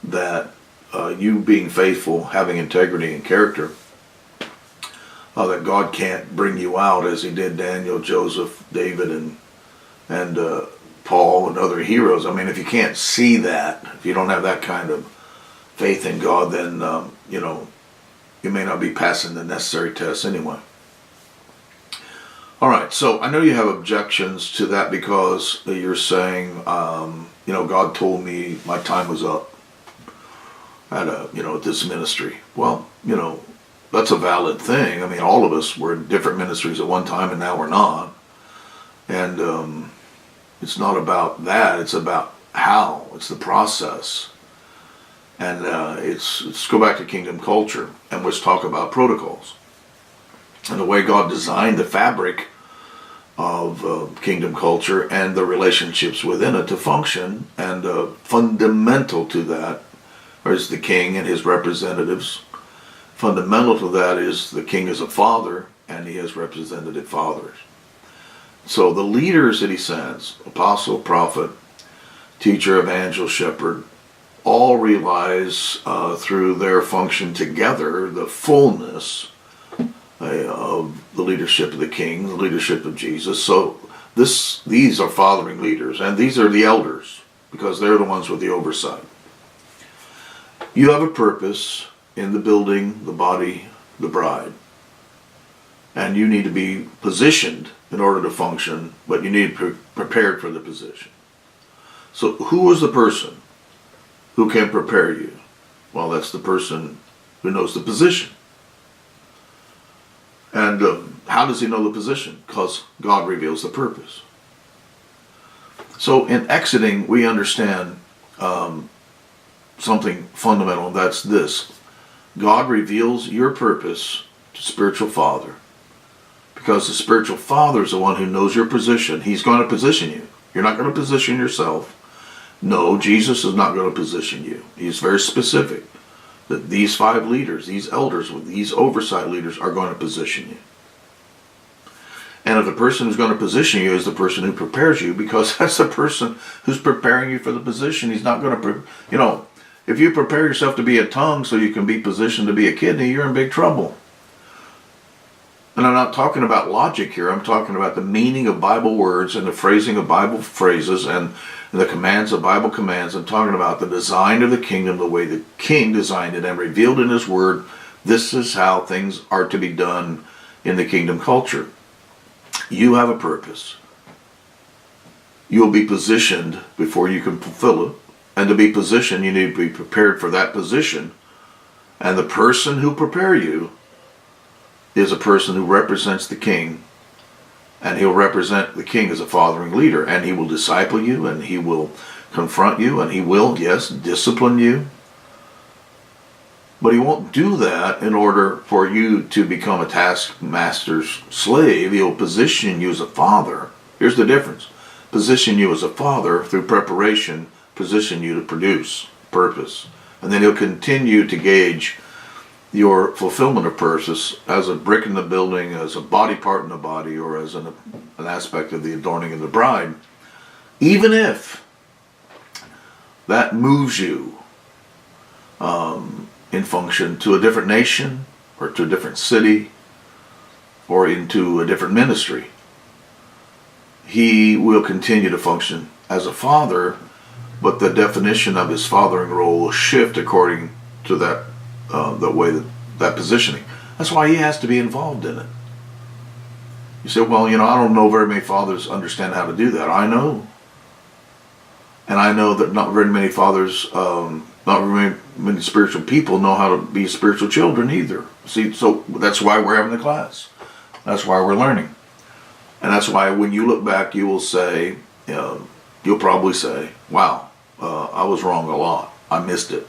S1: that you being faithful, having integrity and character, that God can't bring you out as he did Daniel, Joseph, David, and Paul and other heroes. I mean, if you can't see that, if you don't have that kind of faith in God, then, you may not be passing the necessary tests anyway. All right, so I know you have objections to that because you're saying, God told me my time was up at this ministry. Well, that's a valid thing. I mean, all of us were in different ministries at one time, and now we're not. And it's not about that. It's about how. It's the process. And let's go back to kingdom culture, and let's talk about protocols. And the way God designed the fabric of kingdom culture and the relationships within it to function, and fundamental to that is the king and his representatives. Fundamental to that is the king is a father, and he has representative fathers. So the leaders that he sends, apostle, prophet, teacher, evangel, shepherd, all realize through their function together the fullness of the leadership of the king, the leadership of Jesus. So these are fathering leaders, and these are the elders, because they're the ones with the oversight. You have a purpose in the building, the body, the bride. And you need to be positioned in order to function, but you need to be prepared for the position. So who is the person who can prepare you? Well, that's the person who knows the position. And how does he know the position? Because God reveals the purpose. So in exiting, we understand something fundamental. That's this. God reveals your purpose to spiritual father. Because the spiritual father is the one who knows your position. He's going to position you. You're not going to position yourself. No, Jesus is not going to position you. He's very specific that these 5 leaders, these elders, these oversight leaders are going to position you. And if the person who's going to position you is the person who prepares you, because that's the person who's preparing you for the position. He's not going to, if you prepare yourself to be a tongue so you can be positioned to be a kidney, you're in big trouble. And I'm not talking about logic here. I'm talking about the meaning of Bible words and the phrasing of Bible phrases and the commands of Bible commands. I'm talking about the design of the kingdom, the way the king designed it and revealed in his word. This is how things are to be done in the kingdom culture. You have a purpose. You'll be positioned before you can fulfill it. And to be positioned, you need to be prepared for that position. And the person who prepare you is a person who represents the king, and he'll represent the king as a fathering leader, and he will disciple you, and he will confront you, and he will, yes, discipline you. But he won't do that in order for you to become a taskmaster's slave. He'll position you as a father. Here's the difference. Position you as a father through preparation, position you to produce purpose. And then he'll continue to gauge your fulfillment of purpose as a brick in the building, as a body part in the body, or as an aspect of the adorning of the bride. Even if that moves you in function to a different nation, or to a different city, or into a different ministry, he will continue to function as a father, but the definition of his fathering role will shift according to that the way that positioning. That's why he has to be involved in it. You say, well, I don't know very many fathers understand how to do that. I know. And I know that not very many fathers, not very many spiritual people know how to be spiritual children either. See, so that's why we're having the class. That's why we're learning. And that's why when you look back, you will say, you'll probably say, wow, I was wrong a lot. I missed it.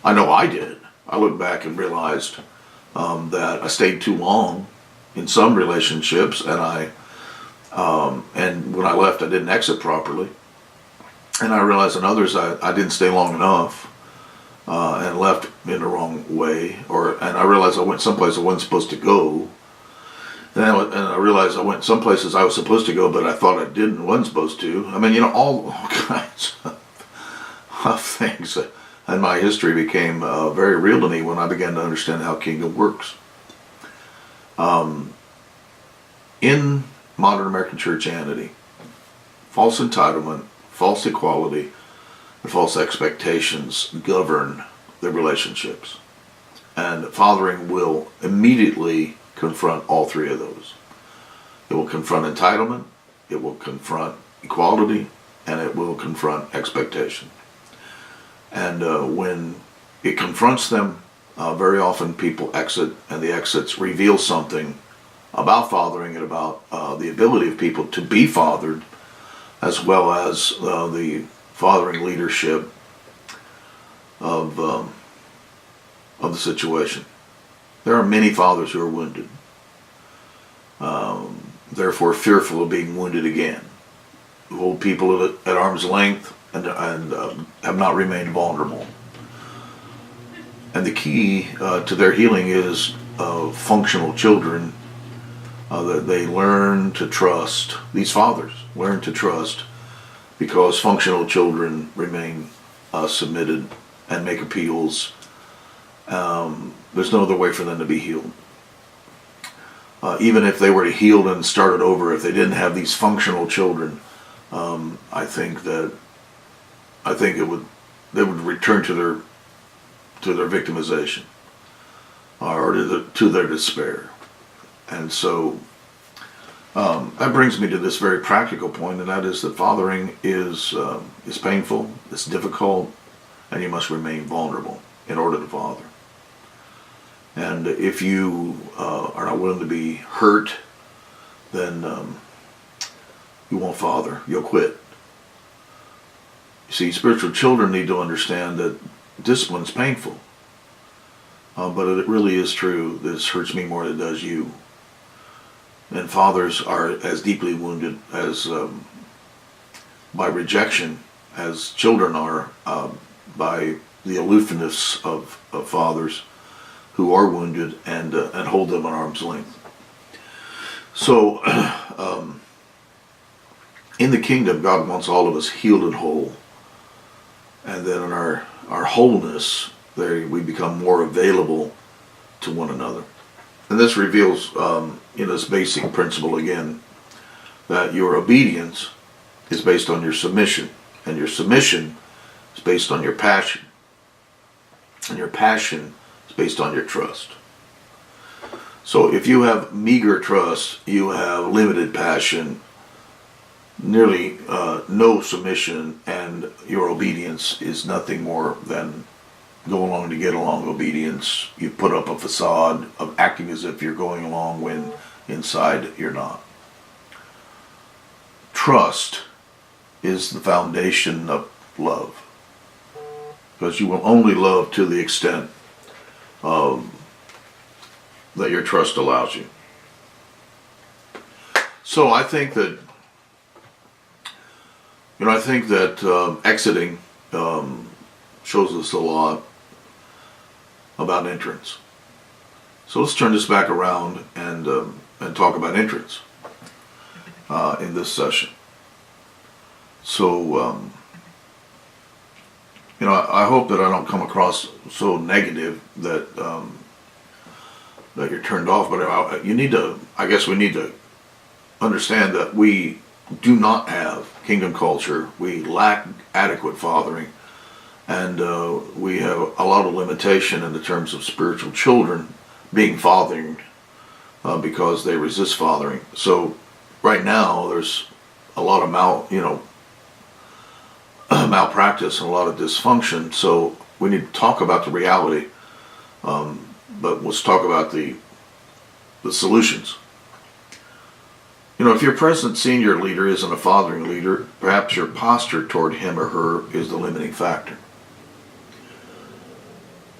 S1: I know I did. I looked back and realized that I stayed too long in some relationships, and and when I left, I didn't exit properly. And I realized in others I didn't stay long enough and left in the wrong way, and I realized I went someplace I wasn't supposed to go. And I realized I went some places I was supposed to go, but I thought I didn't, wasn't supposed to. I mean, all kinds of things. And my history became very real to me when I began to understand how kingdom works. In modern American churchianity, false entitlement, false equality, and false expectations govern the relationships. And fathering will immediately confront all three of those. It will confront entitlement, it will confront equality, and it will confront expectation. And when it confronts them, very often people exit, and the exits reveal something about fathering and about the ability of people to be fathered, as well as the fathering leadership of the situation. There are many fathers who are wounded, therefore fearful of being wounded again, who hold people at arm's length and have not remained vulnerable. And the key to their healing is functional children, that they learn to trust. These fathers learn to trust, because functional children remain submitted and make appeals. There's no other way for them to be healed. Even if they were to heal and start it over, if they didn't have these functional children, I think they would return to their victimization, or to their despair. And so that brings me to this very practical point, and that is that fathering is painful, it's difficult, and you must remain vulnerable in order to father. And if you are not willing to be hurt, then you won't father. You'll quit. You see, spiritual children need to understand that discipline is painful. But it really is true. This hurts me more than it does you. And fathers are as deeply wounded as by rejection as children are by the aloofness of fathers who are wounded and hold them at arm's length. So, in the kingdom, God wants all of us healed and whole. And then in our wholeness, we become more available to one another. And this reveals, this basic principle again, that your obedience is based on your submission. And your submission is based on your passion. And your passion is based on your trust. So if you have meager trust, you have limited passion, nearly no submission, and your obedience is nothing more than go along to get along obedience. You put up a facade of acting as if you're going along when inside you're not. Trust is the foundation of love, because you will only love to the extent that your trust allows you. So I think that, exiting shows us a lot about entrance. So let's turn this back around and talk about entrance in this session. So, I hope that I don't come across so negative that that you're turned off. But I guess we need to understand that we do not have kingdom culture. We lack adequate fathering, and we have a lot of limitation in the terms of spiritual children being fathered because they resist fathering. So right now there's a lot of malpractice and a lot of dysfunction. So we need to talk about the reality, but let's talk about the solutions. If your present senior leader isn't a fathering leader, perhaps your posture toward him or her is the limiting factor.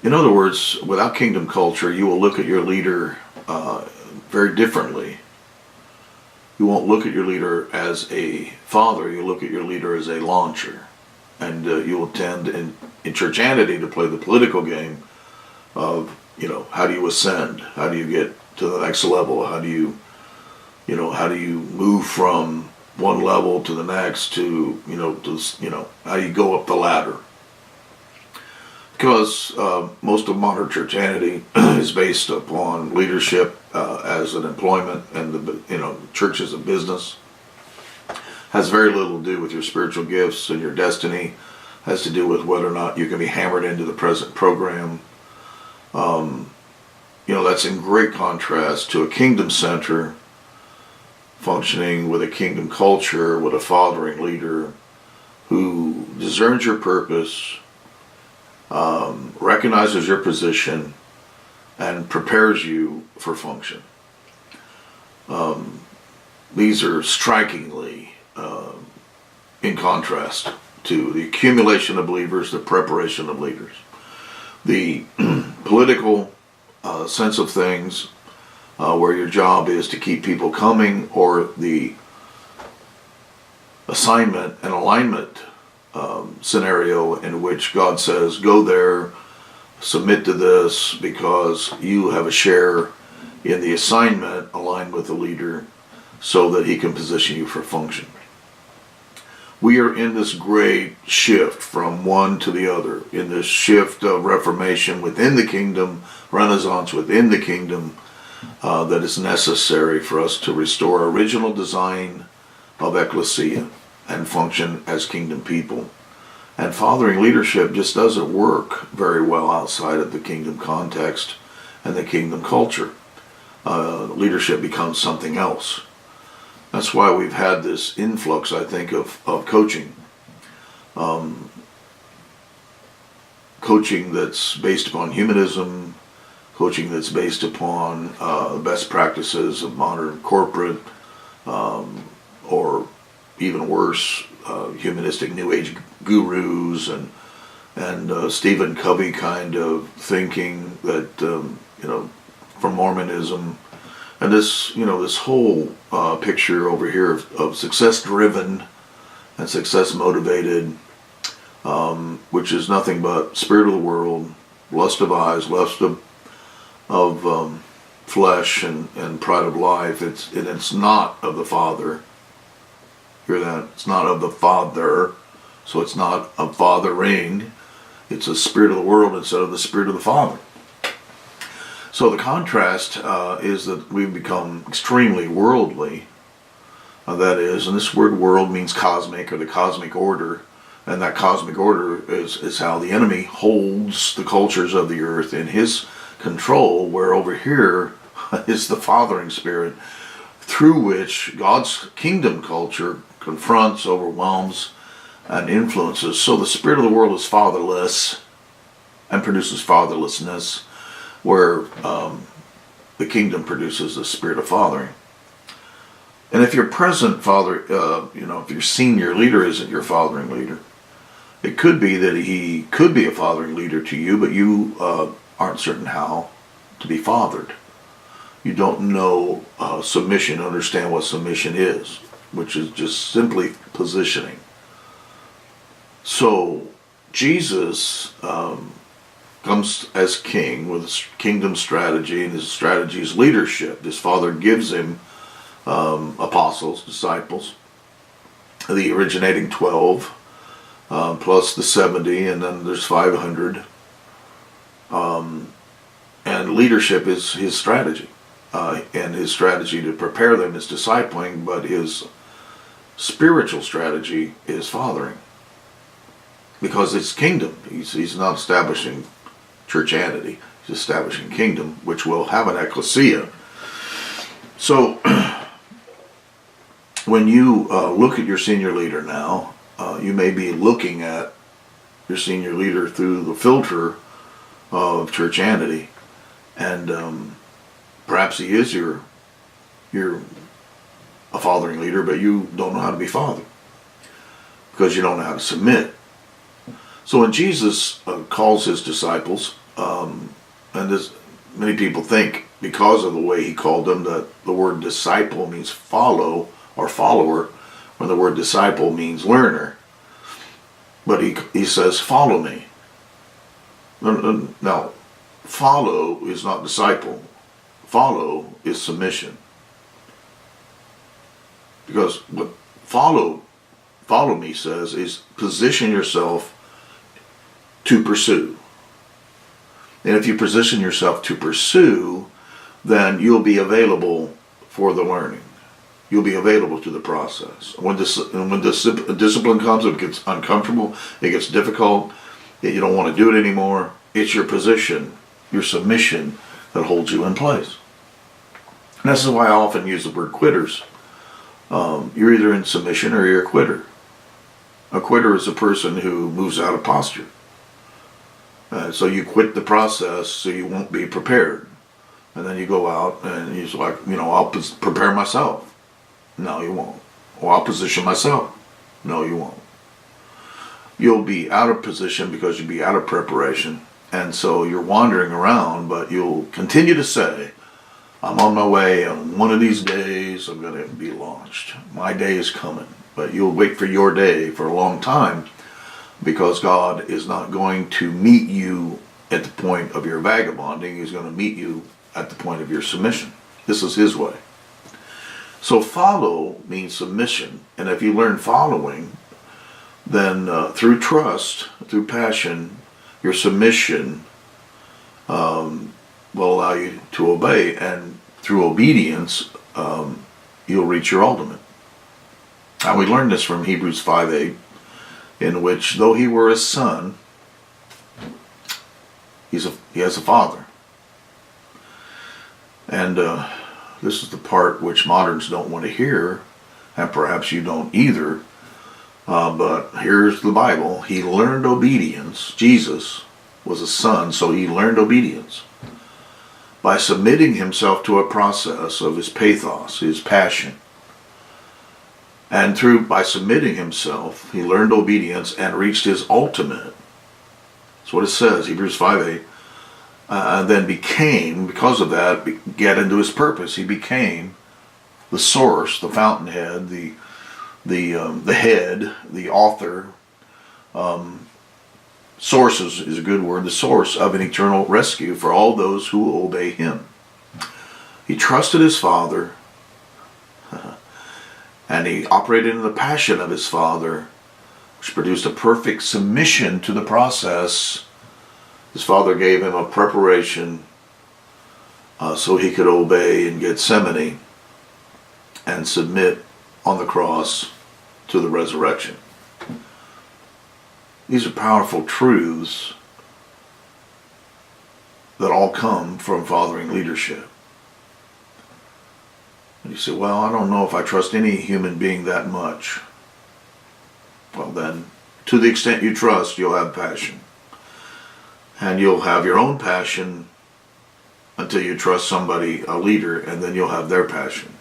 S1: In other words, without kingdom culture, you will look at your leader very differently. You won't look at your leader as a father, you look at your leader as a launcher. And you will tend in churchianity to play the political game of, how do you ascend? How do you get to the next level? How do you move from one level to the next to how do you go up the ladder? Because most of modern churchianity is based upon leadership as an employment, and the church as a business. Has very little to do with your spiritual gifts, and your destiny has to do with whether or not you can be hammered into the present program. That's in great contrast to a kingdom center functioning with a kingdom culture, with a fathering leader who discerns your purpose, recognizes your position, and prepares you for function. These are strikingly in contrast to the accumulation of believers, the preparation of leaders. The political sense of things, where your job is to keep people coming, or the assignment and alignment scenario in which God says, go there, submit to this, because you have a share in the assignment aligned with the leader so that he can position you for function. We are in this great shift from one to the other, in this shift of reformation within the kingdom, renaissance within the kingdom, that is necessary for us to restore original design of ecclesia and function as kingdom people. And fathering leadership just doesn't work very well outside of the kingdom context and the kingdom culture. Leadership becomes something else. That's why we've had this influx, I think, of coaching. Coaching that's based upon humanism, coaching that's based upon best practices of modern corporate, or even worse, humanistic New Age gurus and Stephen Covey kind of thinking that, from Mormonism. And this whole picture over here of success-driven and success-motivated, which is nothing but spirit of the world, lust of eyes, lust of flesh, and pride of life. It's not of the Father. Hear that? It's not of the Father, so it's not a fathering. It's a spirit of the world instead of the spirit of the Father. So the contrast is that we've become extremely worldly. That is, and this word world means cosmic, or the cosmic order. And that cosmic order is how the enemy holds the cultures of the earth in his control, where over here is the fathering spirit, through which God's kingdom culture confronts, overwhelms, and influences. So the spirit of the world is fatherless and produces fatherlessness, where the kingdom produces the spirit of fathering. And if your present father, if your senior leader isn't your fathering leader, it could be that he could be a fathering leader to you, but you aren't certain how to be fathered. You don't know submission, understand what submission is, which is just simply positioning. So Jesus comes as king with his kingdom strategy, and his strategy is leadership. His Father gives him apostles, disciples, the originating 12, plus the 70, and then there's 500. And leadership is his strategy. And his strategy to prepare them is discipling, but his spiritual strategy is fathering. Because it's kingdom. He's not establishing churchianity. He's establishing kingdom, which will have an ecclesia. So, when you look at your senior leader now, you may be looking at your senior leader through the filter of churchianity. And perhaps he is your a fathering leader, but you don't know how to be fathered because you don't know how to submit. So when Jesus calls his disciples, and many people think because of the way he called them that the word disciple means follow or follower, when the word disciple means learner. But he says, follow me. Now, follow is not disciple. Follow is submission. Because what follow me says is position yourself to pursue. And if you position yourself to pursue, then you'll be available for the learning. You'll be available to the process. When discipline comes, it gets uncomfortable, it gets difficult, you don't want to do it anymore. It's your position, your submission that holds you in place. And this is why I often use the word quitters. You're either in submission or you're a quitter. A quitter is a person who moves out of posture. So you quit the process so you won't be prepared. And then you go out and you're like, I'll prepare myself. No, you won't. Or I'll position myself. No, you won't. You'll be out of position because you'll be out of preparation. And so you're wandering around, but you'll continue to say, I'm on my way, and one of these days I'm going to be launched. My day is coming. But you'll wait for your day for a long time because God is not going to meet you at the point of your vagabonding. He's going to meet you at the point of your submission. This is his way. So follow means submission. And if you learn following, then through trust, through passion, your submission will allow you to obey. And through obedience, you'll reach your ultimate. And we learned this from Hebrews 5:8, in which though he were a son, he has a father. And this is the part which moderns don't want to hear, and perhaps you don't either. But here's the Bible. He learned obedience. Jesus was a son, so he learned obedience by submitting himself to a process of his pathos, his passion. And by submitting himself, he learned obedience and reached his ultimate. That's what it says, Hebrews 5:8. And then became, because of that, get into his purpose. He became the source, the fountainhead, the head, the author. Source is a good word. The source of an eternal rescue for all those who obey him. He trusted his Father, and he operated in the passion of his Father, which produced a perfect submission to the process. His Father gave him a preparation so he could obey in Gethsemane and submit on the cross to the resurrection. These are powerful truths that all come from fathering leadership. And you say, well, I don't know if I trust any human being that much. Well then, to the extent you trust, you'll have passion. And you'll have your own passion until you trust somebody, a leader, and then you'll have their passion.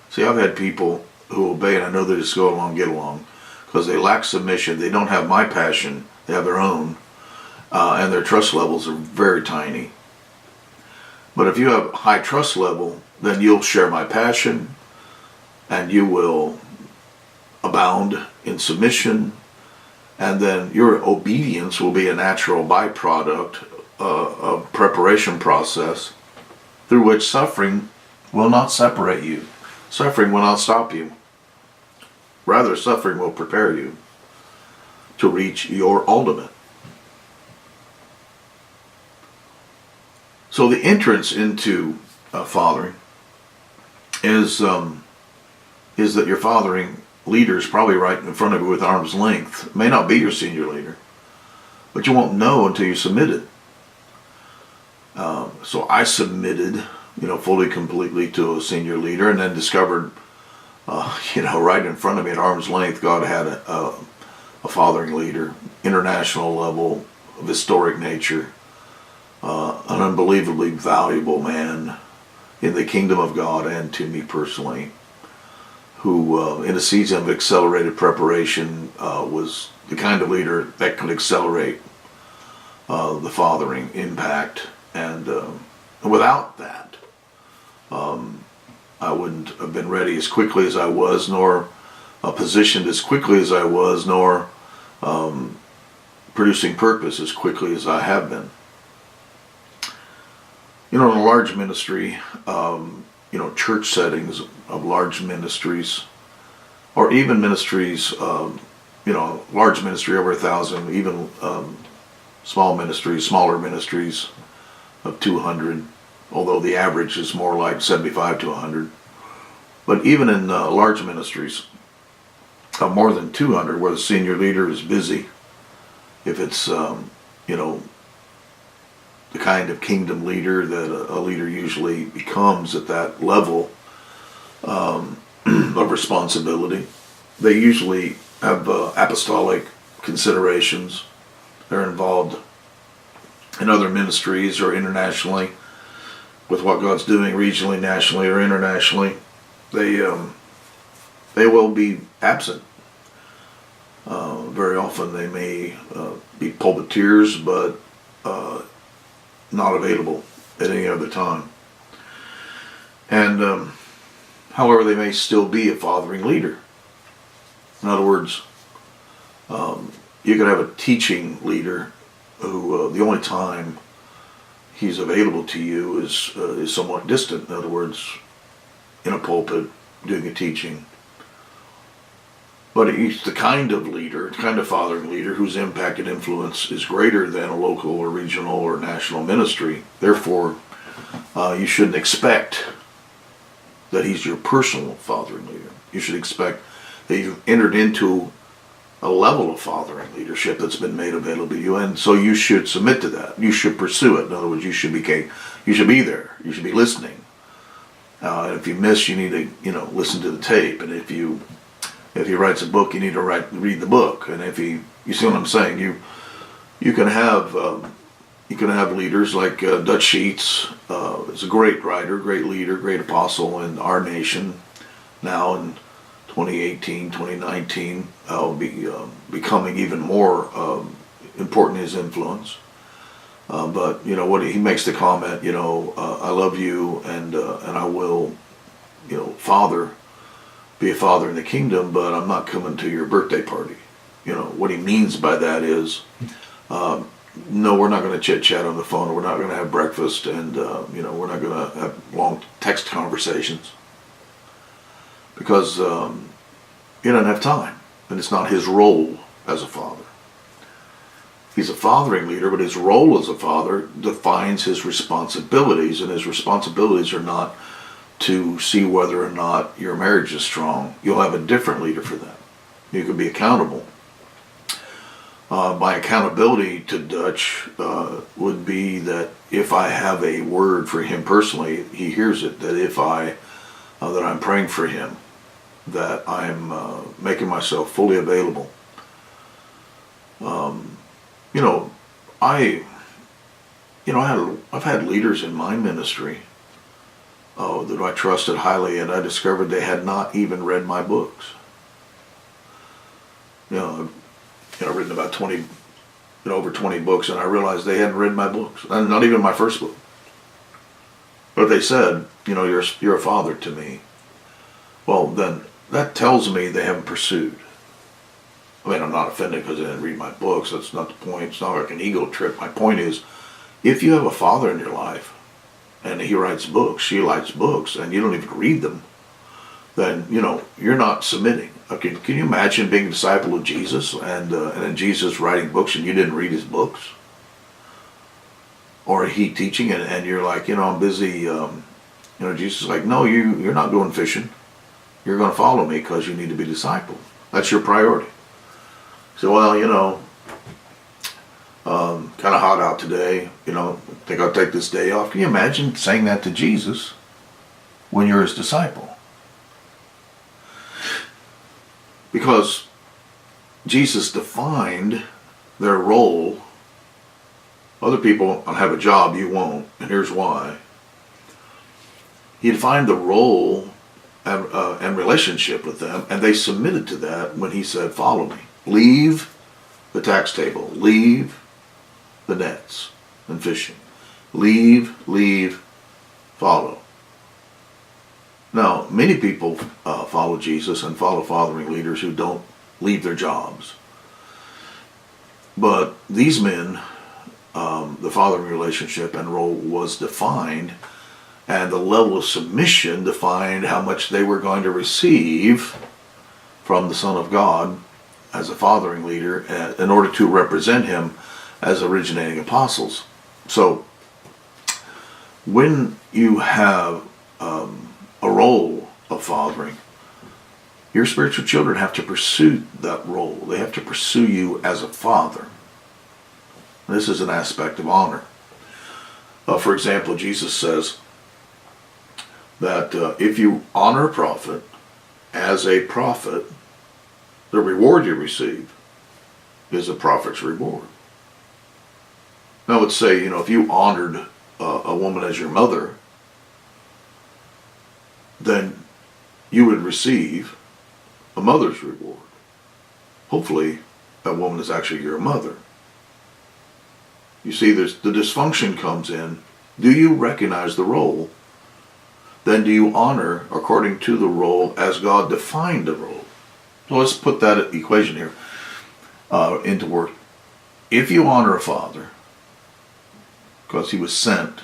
S1: See, I've had people who obey, and I know they just go along, get along, because they lack submission. They don't have my passion. They have their own, and their trust levels are very tiny. But if you have a high trust level, then you'll share my passion, and you will abound in submission, and then your obedience will be a natural byproduct of preparation process through which suffering will not separate you. Suffering will not stop you. Rather, suffering will prepare you to reach your ultimate. So the entrance into fathering is that you're fathering leaders probably right in front of you with arm's length. It may not be your senior leader, but you won't know until you submitted. So I submitted, fully, completely to a senior leader, and then discovered, right in front of me at arm's length, God had a fathering leader, international level, of historic nature, an unbelievably valuable man in the kingdom of God and to me personally, who in a season of accelerated preparation was the kind of leader that could accelerate the fathering impact. And without that, I wouldn't have been ready as quickly as I was, nor positioned as quickly as I was, nor producing purpose as quickly as I have been. In a large ministry, church settings of large ministries, or even ministries, large ministry over 1,000, even smaller ministries of 200, although the average is more like 75 to 100. But even in large ministries of more than 200, where the senior leader is busy, if it's, the kind of kingdom leader that a leader usually becomes at that level of responsibility, they usually have apostolic considerations. They're involved in other ministries or internationally with what God's doing regionally, nationally, or internationally. They will be absent. Very often they may be pulpiteers, but not available at any other time. And however, they may still be a fathering leader. In other words, you could have a teaching leader who the only time he's available to you is somewhat distant. In other words, in a pulpit doing a teaching. But he's the kind of leader, kind of fathering leader, whose impact and influence is greater than a local or regional or national ministry. Therefore, you shouldn't expect that he's your personal fathering leader. You should expect that you've entered into a level of fathering leadership that's been made available to you, and so you should submit to that. You should pursue it. In other words, you should be there. You should be listening. And if you miss, you need to listen to the tape. And if he writes a book, you need to read the book. And if you see what I'm saying, you can have leaders like Dutch Sheets is a great writer, great leader, great apostle in our nation now in 2018, 2019. Will be becoming even more important, his influence. But what he makes the comment, I love you and I will, be a father in the kingdom, but I'm not coming to your birthday party. What he means by that is, no, we're not going to chit chat on the phone, or we're not going to have breakfast, and we're not going to have long text conversations because he doesn't have time, and it's not his role as a father. He's a fathering leader, but his role as a father defines his responsibilities, and his responsibilities are not to see whether or not your marriage is strong. You'll have a different leader for that. You can be accountable. My accountability to Dutch would be that if I have a word for him personally, he hears it. That if that I'm praying for him, that I'm making myself fully available. I've had leaders in my ministry that I trusted highly, and I discovered they had not even read my books. I've written about 20 over 20 books, and I realized they hadn't read my books, and not even my first book. But they said, you're a father to me. Well, then that tells me they haven't pursued. I mean, I'm not offended because they didn't read my books. That's not the point. It's not like an ego trip. My point is, if you have a father in your life, and he writes books, she writes books, and you don't even read them, then, you're not submitting. Okay, can you imagine being a disciple of Jesus and then Jesus writing books and you didn't read his books? Or he teaching and you're like, I'm busy, Jesus is like, no, you're not going fishing. You're going to follow me because you need to be discipled. That's your priority. So, kind of hot out today, think I'll take this day off. Can you imagine saying that to Jesus when you're his disciple? Because Jesus defined their role. Other people have a job, you won't, and here's why. He defined the role and relationship with them, and they submitted to that when he said, follow me. Leave the tax table. Leave the nets and fishing. Leave, follow. Now, many people follow Jesus and follow fathering leaders who don't leave their jobs. But these men, the fathering relationship and role was defined, and the level of submission defined how much they were going to receive from the Son of God as a fathering leader in order to represent him as originating apostles. So, when you have a role of fathering, your spiritual children have to pursue that role. They have to pursue you as a father. This is an aspect of honor. For example, Jesus says that if you honor a prophet as a prophet, the reward you receive is a prophet's reward. Now, let's say, if you honored a woman as your mother, then you would receive a mother's reward. Hopefully, that woman is actually your mother. You see, the dysfunction comes in. Do you recognize the role? Then do you honor according to the role as God defined the role? So let's put that equation here into work. If you honor a father, because he was sent,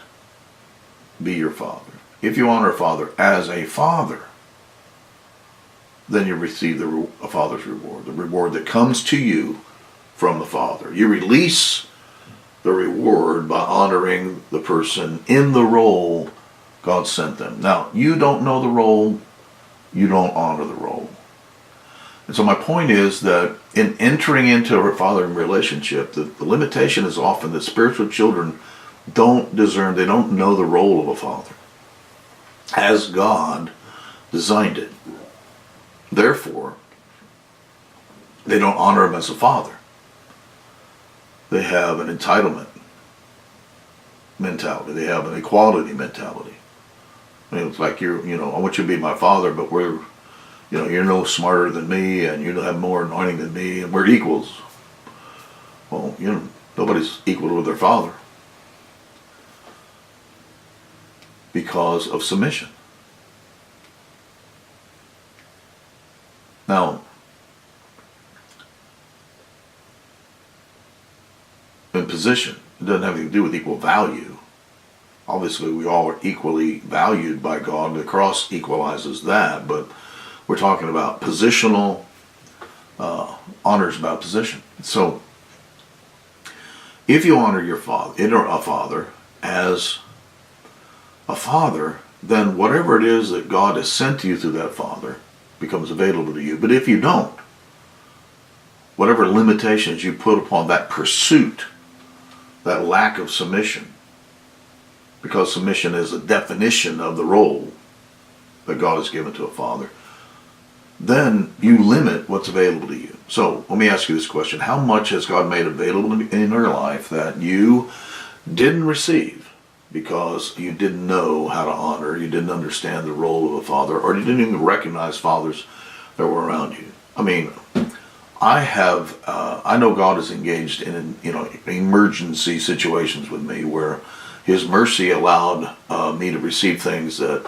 S1: be your father. If you honor a father as a father, then you receive a father's reward, the reward that comes to you from the Father. You release the reward by honoring the person in the role God sent them. Now, you don't know the role, you don't honor the role. And so my point is that in entering into a fathering relationship, the limitation is often that spiritual children don't discern, they don't know the role of a father as God designed it. Therefore, they don't honor him as a father. They have an entitlement mentality. They have an equality mentality. I mean, it's like I want you to be my father, but you're no smarter than me, and you have more anointing than me, and we're equals. Well, nobody's equal with their father because of submission. Now, in position, it doesn't have anything to do with equal value. Obviously, we all are equally valued by God. The cross equalizes that, but we're talking about positional honors about position. So, if you honor your father as a father, then whatever it is that God has sent to you through that father becomes available to you. But if you don't, whatever limitations you put upon that pursuit, that lack of submission, because submission is a definition of the role that God has given to a father, then you limit what's available to you. So let me ask you this question. How much has God made available in your life that you didn't receive because you didn't know how to honor, you didn't understand the role of a father, or you didn't even recognize fathers that were around you? I mean, I know God is engaged in emergency situations with me where His mercy allowed me to receive things that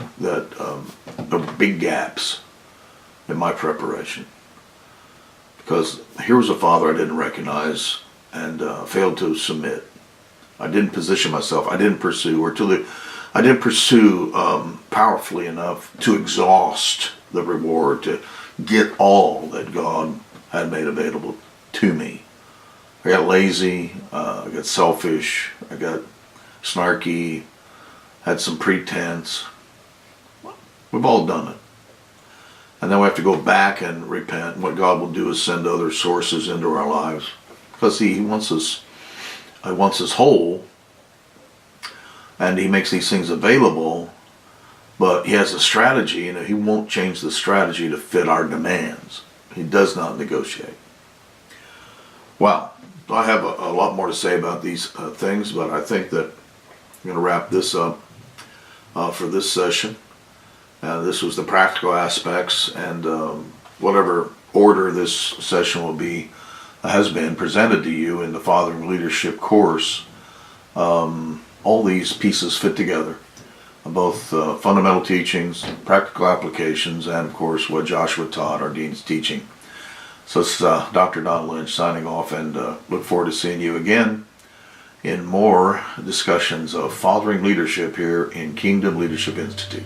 S1: are big gaps in my preparation. Because here was a father I didn't recognize and failed to submit. I didn't position myself. I didn't pursue, powerfully enough to exhaust the reward, to get all that God had made available to me. I got lazy, I got selfish, I got snarky, had some pretense. We've all done it. And then we have to go back and repent. And what God will do is send other sources into our lives. Because He wants us whole. And He makes these things available. But He has a strategy, and He won't change the strategy to fit our demands. He does not negotiate. Wow. I have a lot more to say about these things, but I think that I'm going to wrap this up for this session. This was the practical aspects, and whatever order this session will be has been presented to you in the Fathering Leadership course. All these pieces fit together, both fundamental teachings, practical applications, and of course what Joshua taught, our Dean's teaching. So it's Dr. Don Lynch signing off, and look forward to seeing you again in more discussions of fathering leadership here in Kingdom Leadership Institute.